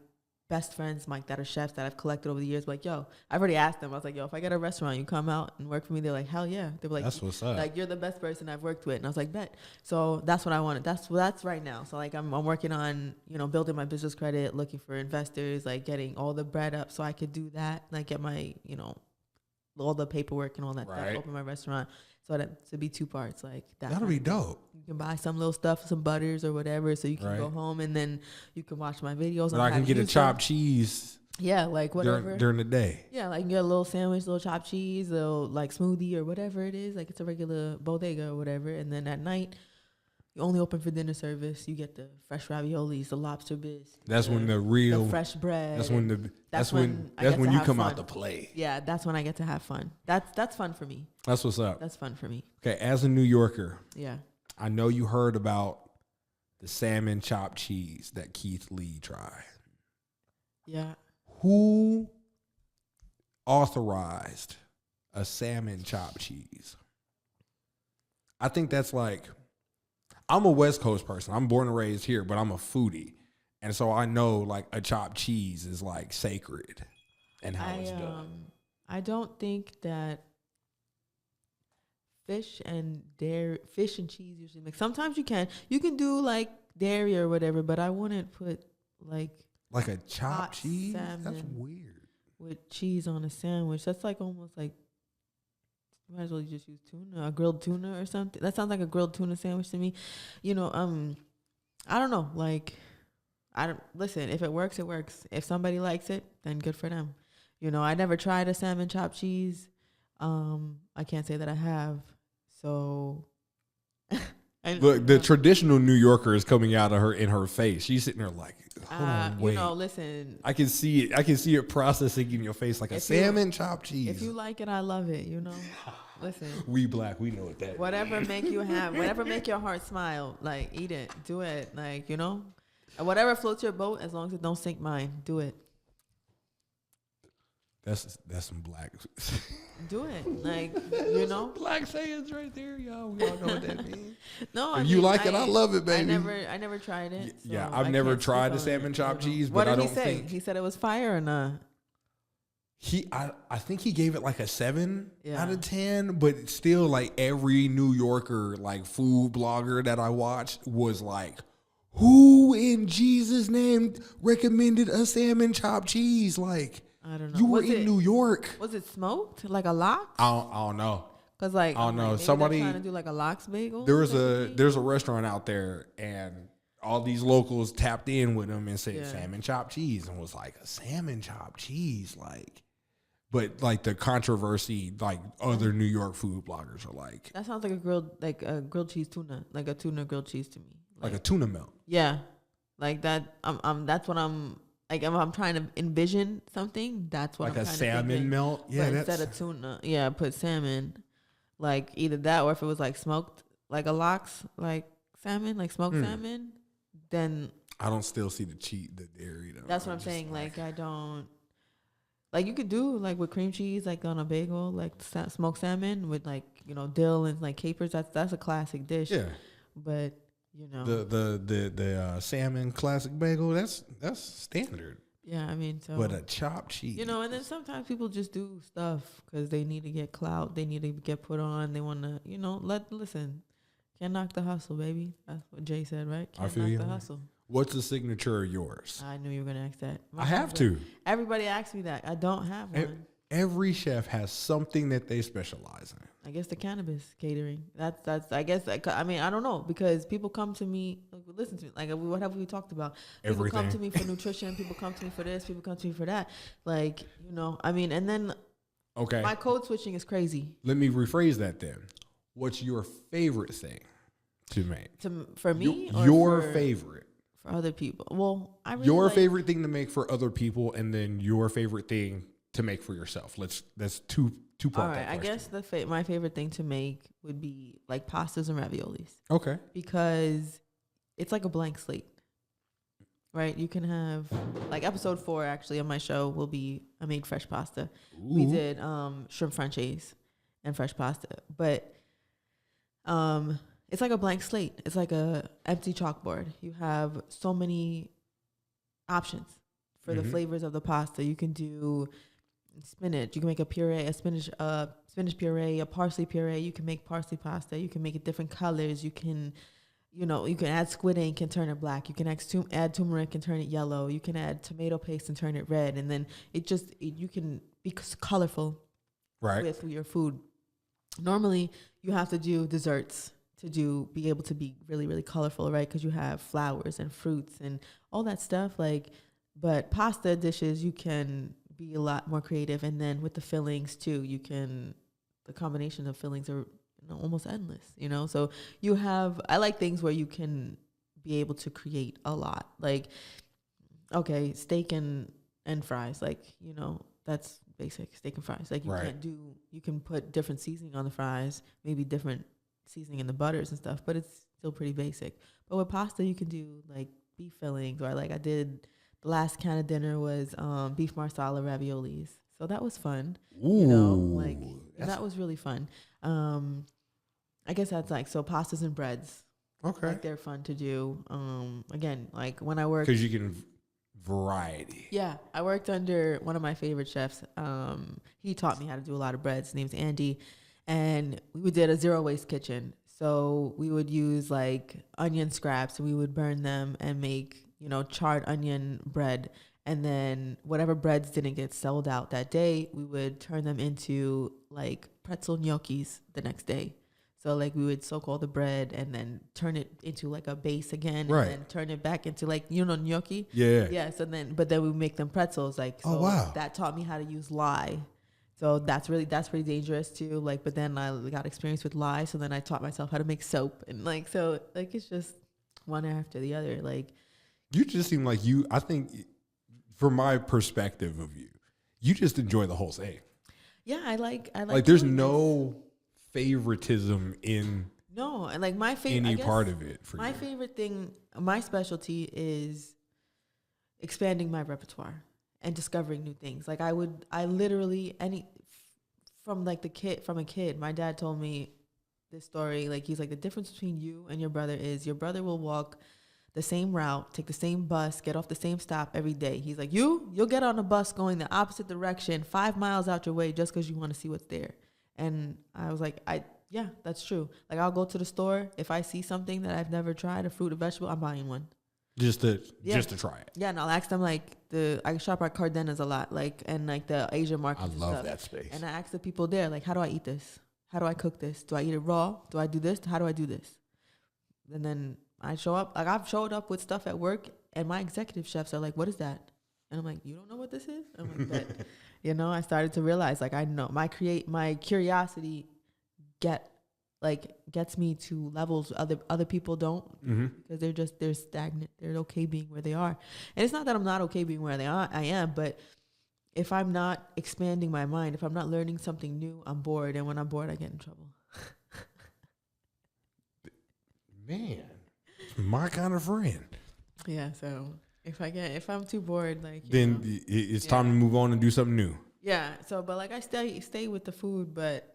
best friends, Mike, that are chefs that I've collected over the years. Like, yo, I've already asked them. I was like, yo, if I get a restaurant, you come out and work for me. They're like, hell yeah. They're like, that's what's up. Like, you're the best person I've worked with. And I was like, bet. So that's what I wanted. That's right now. So like, I'm working on, building my business credit, looking for investors, like getting all the bread up so I could do that, like get my, all the paperwork and all that stuff, open my restaurant. So that to be 2 parts, like that. That'll be dope. You can buy some little stuff, some butters or whatever, so you can go home and then you can watch my videos. I can get a chopped cheese. Yeah, like whatever. During the day. Yeah, like you get a little sandwich, little chopped cheese, little like smoothie or whatever it is. Like it's a regular bodega or whatever. And then at night, you only open for dinner service. You get the fresh raviolis, the lobster bisque. That's when the fresh bread. That's when you come out to play. Yeah, that's when I get to have fun. That's fun for me. That's what's up. That's fun for me. Okay, as a New Yorker, yeah, I know you heard about the salmon chopped cheese that Keith Lee tried. Yeah. Who authorized a salmon chopped cheese? I think that's like, I'm a West Coast person. I'm born and raised here, but I'm a foodie. And so I know like a chopped cheese is like sacred and how it's done. I don't think that fish and cheese usually mix. Sometimes you can do like dairy or whatever, but I wouldn't put like a chopped cheese? That's weird. With cheese on a sandwich. That's like almost like, you might as well just use tuna, a grilled tuna or something. That sounds like a grilled tuna sandwich to me. I don't know. Like, listen, if it works, it works. If somebody likes it, then good for them. I never tried a salmon chopped cheese. I can't say that I have. So look, the traditional New Yorker is coming out of in her face. She's sitting there like, hold on, wait. Listen. I can see it. I can see it processing in your face like a salmon chopped cheese. If you like it, I love it. Listen. We Black, we know what that whatever means. Whatever make your heart smile, like eat it, do it, like and whatever floats your boat, as long as it don't sink mine, do it. That's some Black. Do it, like Black sayings right there, y'all. We all know what that means. No, if you like it, I love it, baby. I never tried it. Yeah, I've never tried the salmon chopped cheese, but I don't think he said it was fire or not. I think he gave it like a 7 out of 10, but still like every New Yorker like food blogger that I watched was like, who in Jesus' name recommended a salmon chopped cheese? Like, I don't know. You were in New York. Was it smoked like a lox? I don't know. Cause like I don't know. Maybe Somebody trying to do like a lox bagel. There's a restaurant out there, and all these locals tapped in with them and said salmon chopped cheese, and was like, a salmon chopped cheese, like. But like the controversy, like other New York food bloggers are like, that sounds like a grilled cheese tuna, like a tuna grilled cheese to me, like a tuna melt. Yeah, like that. That's what I'm like. If I'm trying to envision something, that's what like I'm a kind salmon of thinking. melt. Yeah, but instead of tuna, put salmon. Like either that, or if it was like smoked, like a lox, like salmon, like smoked salmon, then I don't still see the dairy though. That's what I'm saying. Like I don't. Like you could do like with cream cheese, like on a bagel, like smoked salmon with like dill and like capers. That's a classic dish. Yeah, but the salmon classic bagel, that's standard. Yeah, I mean, so but a chopped cheese, and then sometimes people just do stuff because they need to get clout, they need to get put on, they want to, listen, can't knock the hustle, baby. That's what Jay said, right? Can't knock the hustle. What's the signature of yours? I knew you were gonna ask that. I have to. Everybody asks me that. I don't have one. Every chef has something that they specialize in. I guess the cannabis catering. That's. I guess. I mean, I don't know, because people come to me. Listen to me. Like, what have we talked about? People come to me for nutrition. People come to me for this. People come to me for that. Like, I mean, and then. Okay. My code switching is crazy. Let me rephrase that then. What's your favorite thing to make? For me, your favorite. For other people. Well, I really your favorite thing to make for other people, and then your favorite thing to make for yourself. That's two part. All right, I guess my favorite thing to make would be like pastas and raviolis. Okay. Because it's like a blank slate, right? You can have like episode 4 actually of my show will be I made fresh pasta. Ooh. We did shrimp franchise and fresh pasta, but it's like a blank slate. It's like a empty chalkboard. You have so many options for the flavors of the pasta. You can do spinach. You can make a puree, a spinach puree, a parsley puree. You can make parsley pasta. You can make it different colors. You can, you can add squid ink and turn it black. You can add turmeric and turn it yellow. You can add tomato paste and turn it red. And then you can be colorful with your food. Normally, you have to do desserts to be able to be really, really colorful, right? Because you have flowers and fruits and all that stuff. But pasta dishes, you can be a lot more creative. And then with the fillings too, the combination of fillings are almost endless, So I like things where you can be able to create a lot. Like, okay, steak and fries, that's basic, steak and fries. Like you can put different seasoning on the fries, maybe different seasoning in the butters and stuff, but it's still pretty basic. But with pasta, you can do like beef fillings, or I did the last kind of dinner was beef marsala raviolis. So that was fun. Ooh, that was really fun. I guess that's so pastas and breads. Okay. They're fun to do. Again, when I work, because you can variety. Yeah, I worked under one of my favorite chefs. He taught me how to do a lot of breads. His name's Andy, and we did a zero waste kitchen. So we would use onion scraps, and we would burn them and make charred onion bread. And then whatever breads didn't get sold out that day, we would turn them into pretzel gnocchis the next day. So we would soak all the bread and then turn it into a base again, and then turn it back into gnocchi. Yeah. Yeah. So but then we make them pretzels. Oh wow. That taught me how to use lye. So that's pretty dangerous too. But then I got experience with lye. So then I taught myself how to make soap, and it's just one after the other. You just seem like I think from my perspective of you just enjoy the whole thing. Yeah. I like there's no favoritism in my favorite any part of it for you. Favorite thing, my specialty is expanding my repertoire and discovering new things. I literally from a kid, my dad told me this story. He's the difference between you and your brother is your brother will walk the same route, take the same bus, get off the same stop every day. He's like, you'll get on a bus going the opposite direction 5 miles out your way just because you want to see what's there. And I was like, yeah, that's true. I'll go to the store. If I see something that I've never tried, a fruit or vegetable, I'm buying one. Just to try it. Yeah, and I'll ask them I shop at Cardenas a lot, and the Asian market. I love that space. And I ask the people there, how do I eat this? How do I cook this? Do I eat it raw? Do I do this? How do I do this? And then I show up. I've showed up with stuff at work, and my executive chefs are like, "What is that?" And I'm like, "You don't know what this is?" I'm like, "That." I started to realize I know my curiosity gets me to levels other people don't, because they're stagnant. They're okay being where they are. And it's not that I'm not okay being where I am, but if I'm not expanding my mind, if I'm not learning something new, I'm bored. And when I'm bored, I get in trouble. Man, my kind of friend. Yeah. So if I'm too bored, then it's time to move on and do something new. Yeah. So, but I stay with the food, but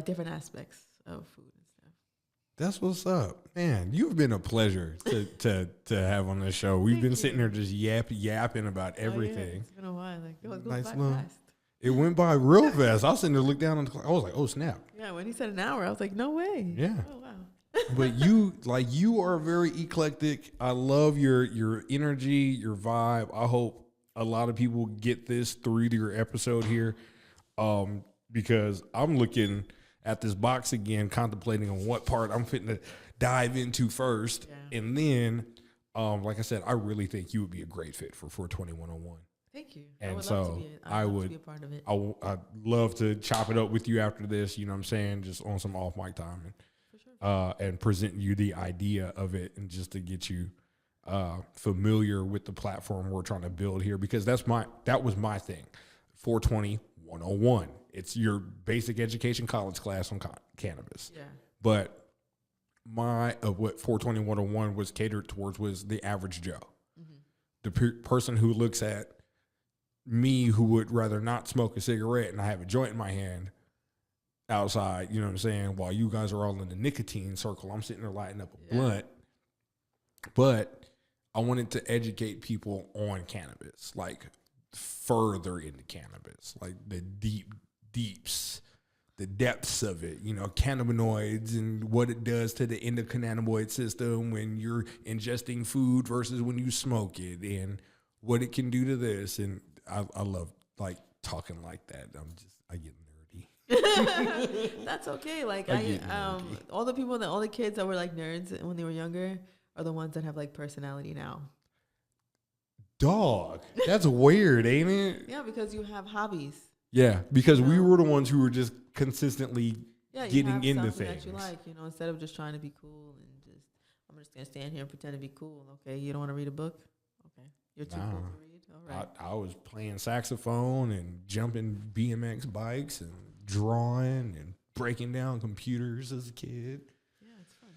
different aspects of food and stuff. That's what's up, man. You've been a pleasure to have on this show. We've been sitting here just yapping about everything. Yeah. It's been a while. It goes nice by fast. It went by real fast. I was sitting there, looked down on the clock. I was like, oh snap. Yeah. When he said an hour, I was like, no way. Yeah. Oh wow. But you are very eclectic. I love your energy, your vibe. I hope a lot of people get this through your episode here, because I'm looking at this box again, contemplating on what part I'm fitting to dive into first. Yeah. And then, like I said, I really think you would be a great fit for 420-101. Thank you. And I would love to be a part of it. I'd love to chop it up with you after this, you know what I'm saying, just on some off mic time. And, and present you the idea of it, and just to get you familiar with the platform we're trying to build here, because that was my thing. 420-101. It's your basic education college class on cannabis. Yeah. But what 420 101 was catered towards was the average Joe. The person who looks at me who would rather not smoke a cigarette and I have a joint in my hand outside, you know what I'm saying? While you guys are all in the nicotine circle, I'm sitting there lighting up a blunt. But I wanted to educate people on cannabis, like further into cannabis, like the deeps, the depths of it, you know, cannabinoids and what it does to the endocannabinoid system when you're ingesting food versus when you smoke it, and what it can do to this. And I love like talking like that. I get nerdy. That's okay. Like all the kids that were like nerds when they were younger are the ones that have like personality now. Dog, that's weird, ain't it? Yeah, because you have hobbies. Yeah, because we were the ones who were just consistently getting into things. That you like, you know, instead of just trying to be cool and I'm just gonna stand here and pretend to be cool. Okay, you don't want to read a book? Okay, you're too cool to read. All right. I was playing saxophone and jumping BMX bikes and drawing and breaking down computers as a kid. Yeah, it's fun.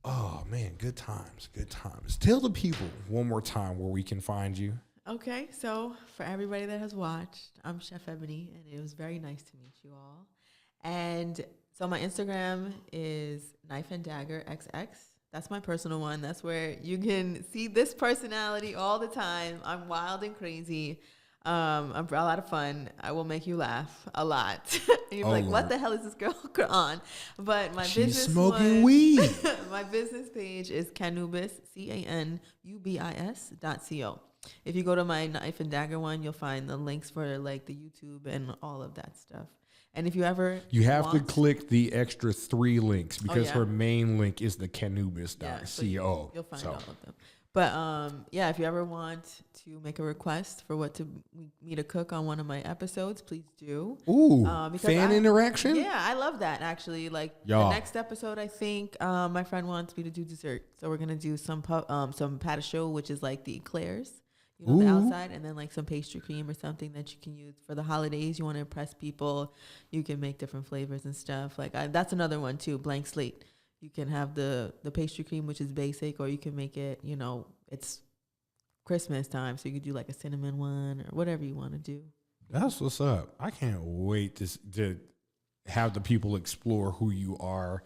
Oh man, good times, good times. Tell the people one more time where we can find you. Okay, so for everybody that has watched, I'm Chef Eboni, and it was very nice to meet you all. And so my Instagram is Knife and Dagger XX. That's my personal one. That's where you can see this personality all the time. I'm wild and crazy. I'm a lot of fun. I will make you laugh a lot. And you're like, what the hell is this girl on? But she's smoking weed. My business page is Canubis, CANUBIS.co. If you go to my Knife and Dagger one, you'll find the links for like the YouTube and all of that stuff. And if you ever to click the extra 3 links because her main link is the Canubis.co. So you'll find all of them. But if you ever want to make a request for me to cook on one of my episodes, please do. Ooh, fan interaction? Yeah, I love that actually. Like the next episode, I think my friend wants me to do dessert, so we're gonna do some pâte chaud, which is like the eclairs. You know, the outside, and then like some pastry cream or something that you can use for the holidays. You want to impress people, you can make different flavors and stuff. Like that's another one too, blank slate. You can have the pastry cream, which is basic, or you can make it, you know, it's Christmas time, so you could do like a cinnamon one or whatever you want to do. That's what's up. I can't wait to have the people explore who you are,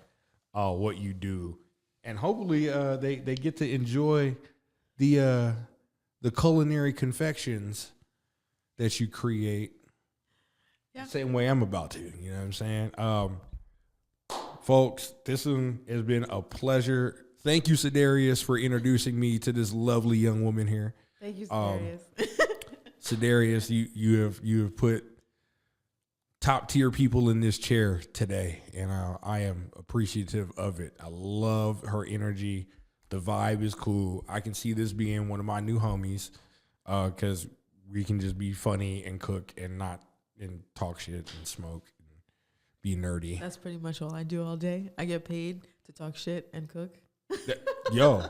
what you do, and hopefully they get to enjoy the culinary confections that you create. Yeah. The same way I'm about to, you know what I'm saying? Folks, this one has been a pleasure. Thank you, Sedarius, for introducing me to this lovely young woman here. Thank you, Sedarius. Sedarius, you have put top tier people in this chair today, and I am appreciative of it. I love her energy. The vibe is cool. I can see this being one of my new homies because we can just be funny and cook and talk shit and smoke and be nerdy. That's pretty much all I do all day. I get paid to talk shit and cook. Yo.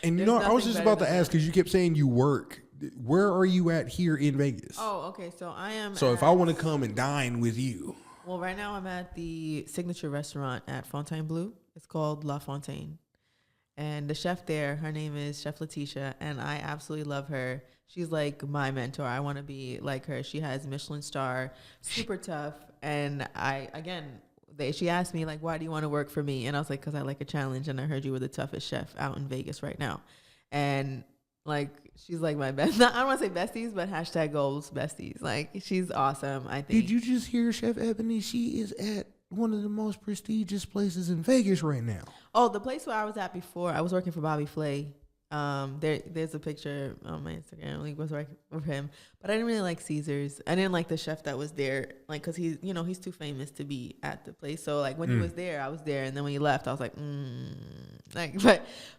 And you know, I was just about to ask because you kept saying you work. Where are you at here in Vegas? Oh, okay. So I am. So if I want to come and dine with you. Well, right now I'm at the signature restaurant at Fontainebleau. It's called La Fontaine. And the chef there, her name is Chef Letitia, and I absolutely love her. She's like my mentor. I want to be like her. She has Michelin star, super tough. And she asked me like, why do you want to work for me? And I was like, because I like a challenge, and I heard you were the toughest chef out in Vegas right now. And like, she's like my best. I don't want to say besties, but # goals besties. Like, she's awesome, I think. Did you just hear Chef Eboni? She is at one of the most prestigious places in Vegas right now. Oh, the place where I was at before, I was working for Bobby Flay. There's a picture on my Instagram. Like, was working with him, but I didn't really like Caesar's. I didn't like the chef that was there, like, cause he's too famous to be at the place. So like when he was there, I was there, and then when he left, I was like,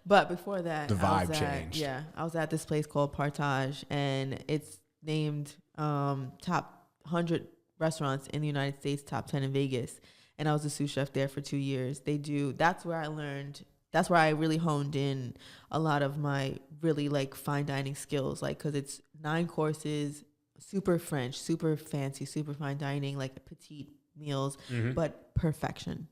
but before that, the vibe changed. Yeah, I was at this place called Partage, and it's named top 100 restaurants in the United States, top 10 in Vegas. And I was a sous chef there for 2 years. That's where I learned. That's where I really honed in a lot of my really like fine dining skills, like, cause it's 9 courses, super French, super fancy, super fine dining, like petite meals, but perfection.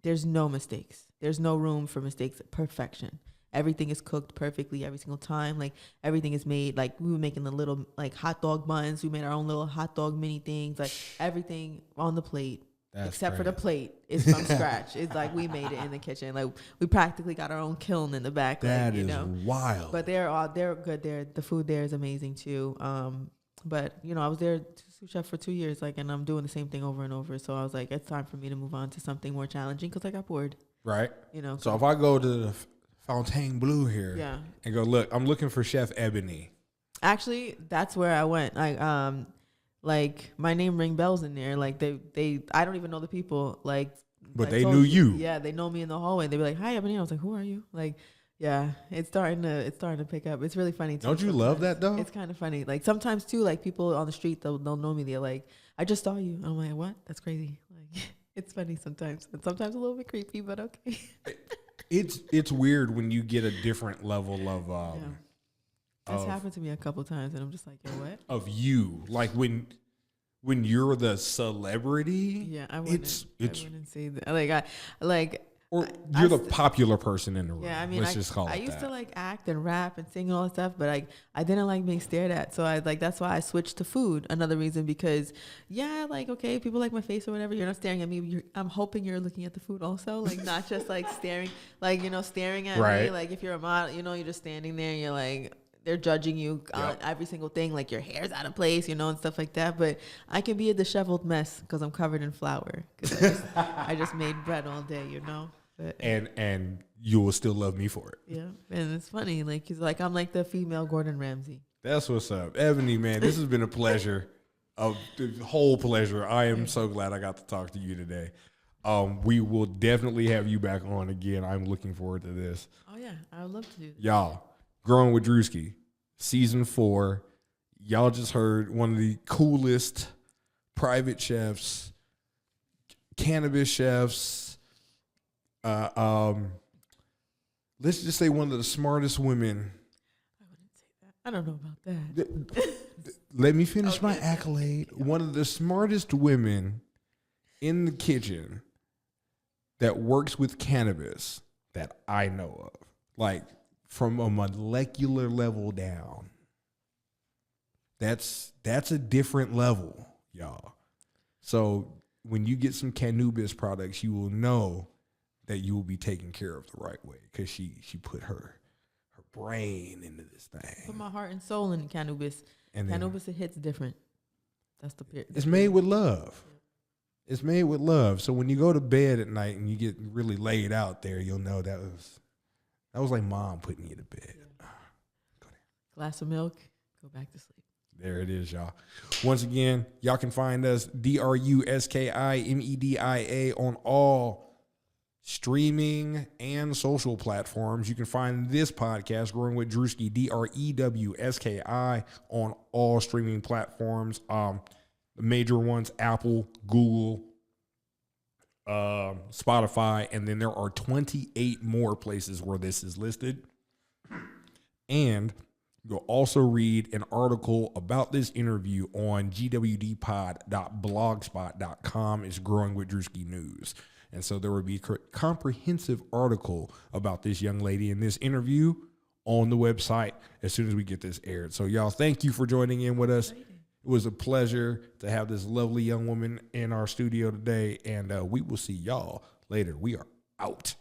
there's no mistakes. There's no room for mistakes. Perfection. Everything is cooked perfectly every single time. Like everything is made. Like we were making the little like hot dog buns. We made our own little hot dog mini things. Like everything on the plate. Except for the plate is from scratch. It's like we made it in the kitchen. Like we practically got our own kiln in the back. That like, is wild. But they're good. The food there is amazing too. But I was there sous chef for 2 years, like, and I'm doing the same thing over and over. So I was like, it's time for me to move on to something more challenging because I got bored. Right. So if I go to the Fontainebleau here, yeah, and go look, I'm looking for Chef Eboni. Actually, that's where I went. Like my name ring bells in there. Like they I don't even know the people. Like, but they knew you. Yeah, they know me in the hallway. They'd be like, "Hi, Ebony." I was like, "Who are you?" Like, yeah, it's starting to pick up. It's really funny too. Don't you love that though? It's kind of funny. Like sometimes too, like people on the street they'll know me. They're like, "I just saw you." I'm like, "What? That's crazy." Like it's funny sometimes, and sometimes a little bit creepy, but okay. It's weird when you get a different level of Yeah. That's happened to me a couple times, and I'm just like, yo, what? Of you, like when you're the celebrity. Yeah, I wouldn't say that. Or you're the popular person in the room. Yeah, I mean, let's just call it I used that. to like act and rap and sing and all that stuff, but I didn't like being stared at. So that's why I switched to food. Another reason because okay, people like my face or whatever. You're not staring at me. I'm hoping you're looking at the food also, like not just like staring, staring at me. Like if you're a model, you're just standing there and you're like. They're judging you on every single thing, like your hair's out of place, and stuff like that. But I can be a disheveled mess because I'm covered in flour. Because I just made bread all day, But, and you will still love me for it. Yeah, and it's funny, like he's like I'm like the female Gordon Ramsay. That's what's up, Eboni, man. This has been a pleasure, a whole pleasure. I am so glad I got to talk to you today. We will definitely have you back on again. I'm looking forward to this. Oh yeah, I would love to do that. Y'all. Growing with Drewski, season 4. Y'all just heard one of the coolest private chefs, cannabis chefs. Let's just say one of the smartest women. I wouldn't say that. I don't know about that. Let me finish my accolade. One of the smartest women in the kitchen that works with cannabis that I know of. Like, from a molecular level down. That's a different level, y'all. So when you get some Canubis products, you will know that you will be taken care of the right way because she put her brain into this thing. Put my heart and soul in Canubis. And Canubis, it hits different. That's the period. It's made with love. It's made with love. So when you go to bed at night and you get really laid out there, you'll know that was like mom putting you to bed. Yeah. Glass of milk, go back to sleep. There it is, y'all. Once again, y'all can find us DRUSKIMEDIA on all streaming and social platforms. You can find this podcast, Growing with Drewski, DREWSKI, on all streaming platforms. The major ones, Apple, Google, Spotify, and then there are 28 more places where this is listed. And you'll also read an article about this interview on gwdpod.blogspot.com. It's Growing with Drewski News. And so there will be a comprehensive article about this young lady in this interview on the website as soon as we get this aired. So y'all, thank you for joining in with us. It was a pleasure to have this lovely young woman in our studio today, and we will see y'all later. We are out.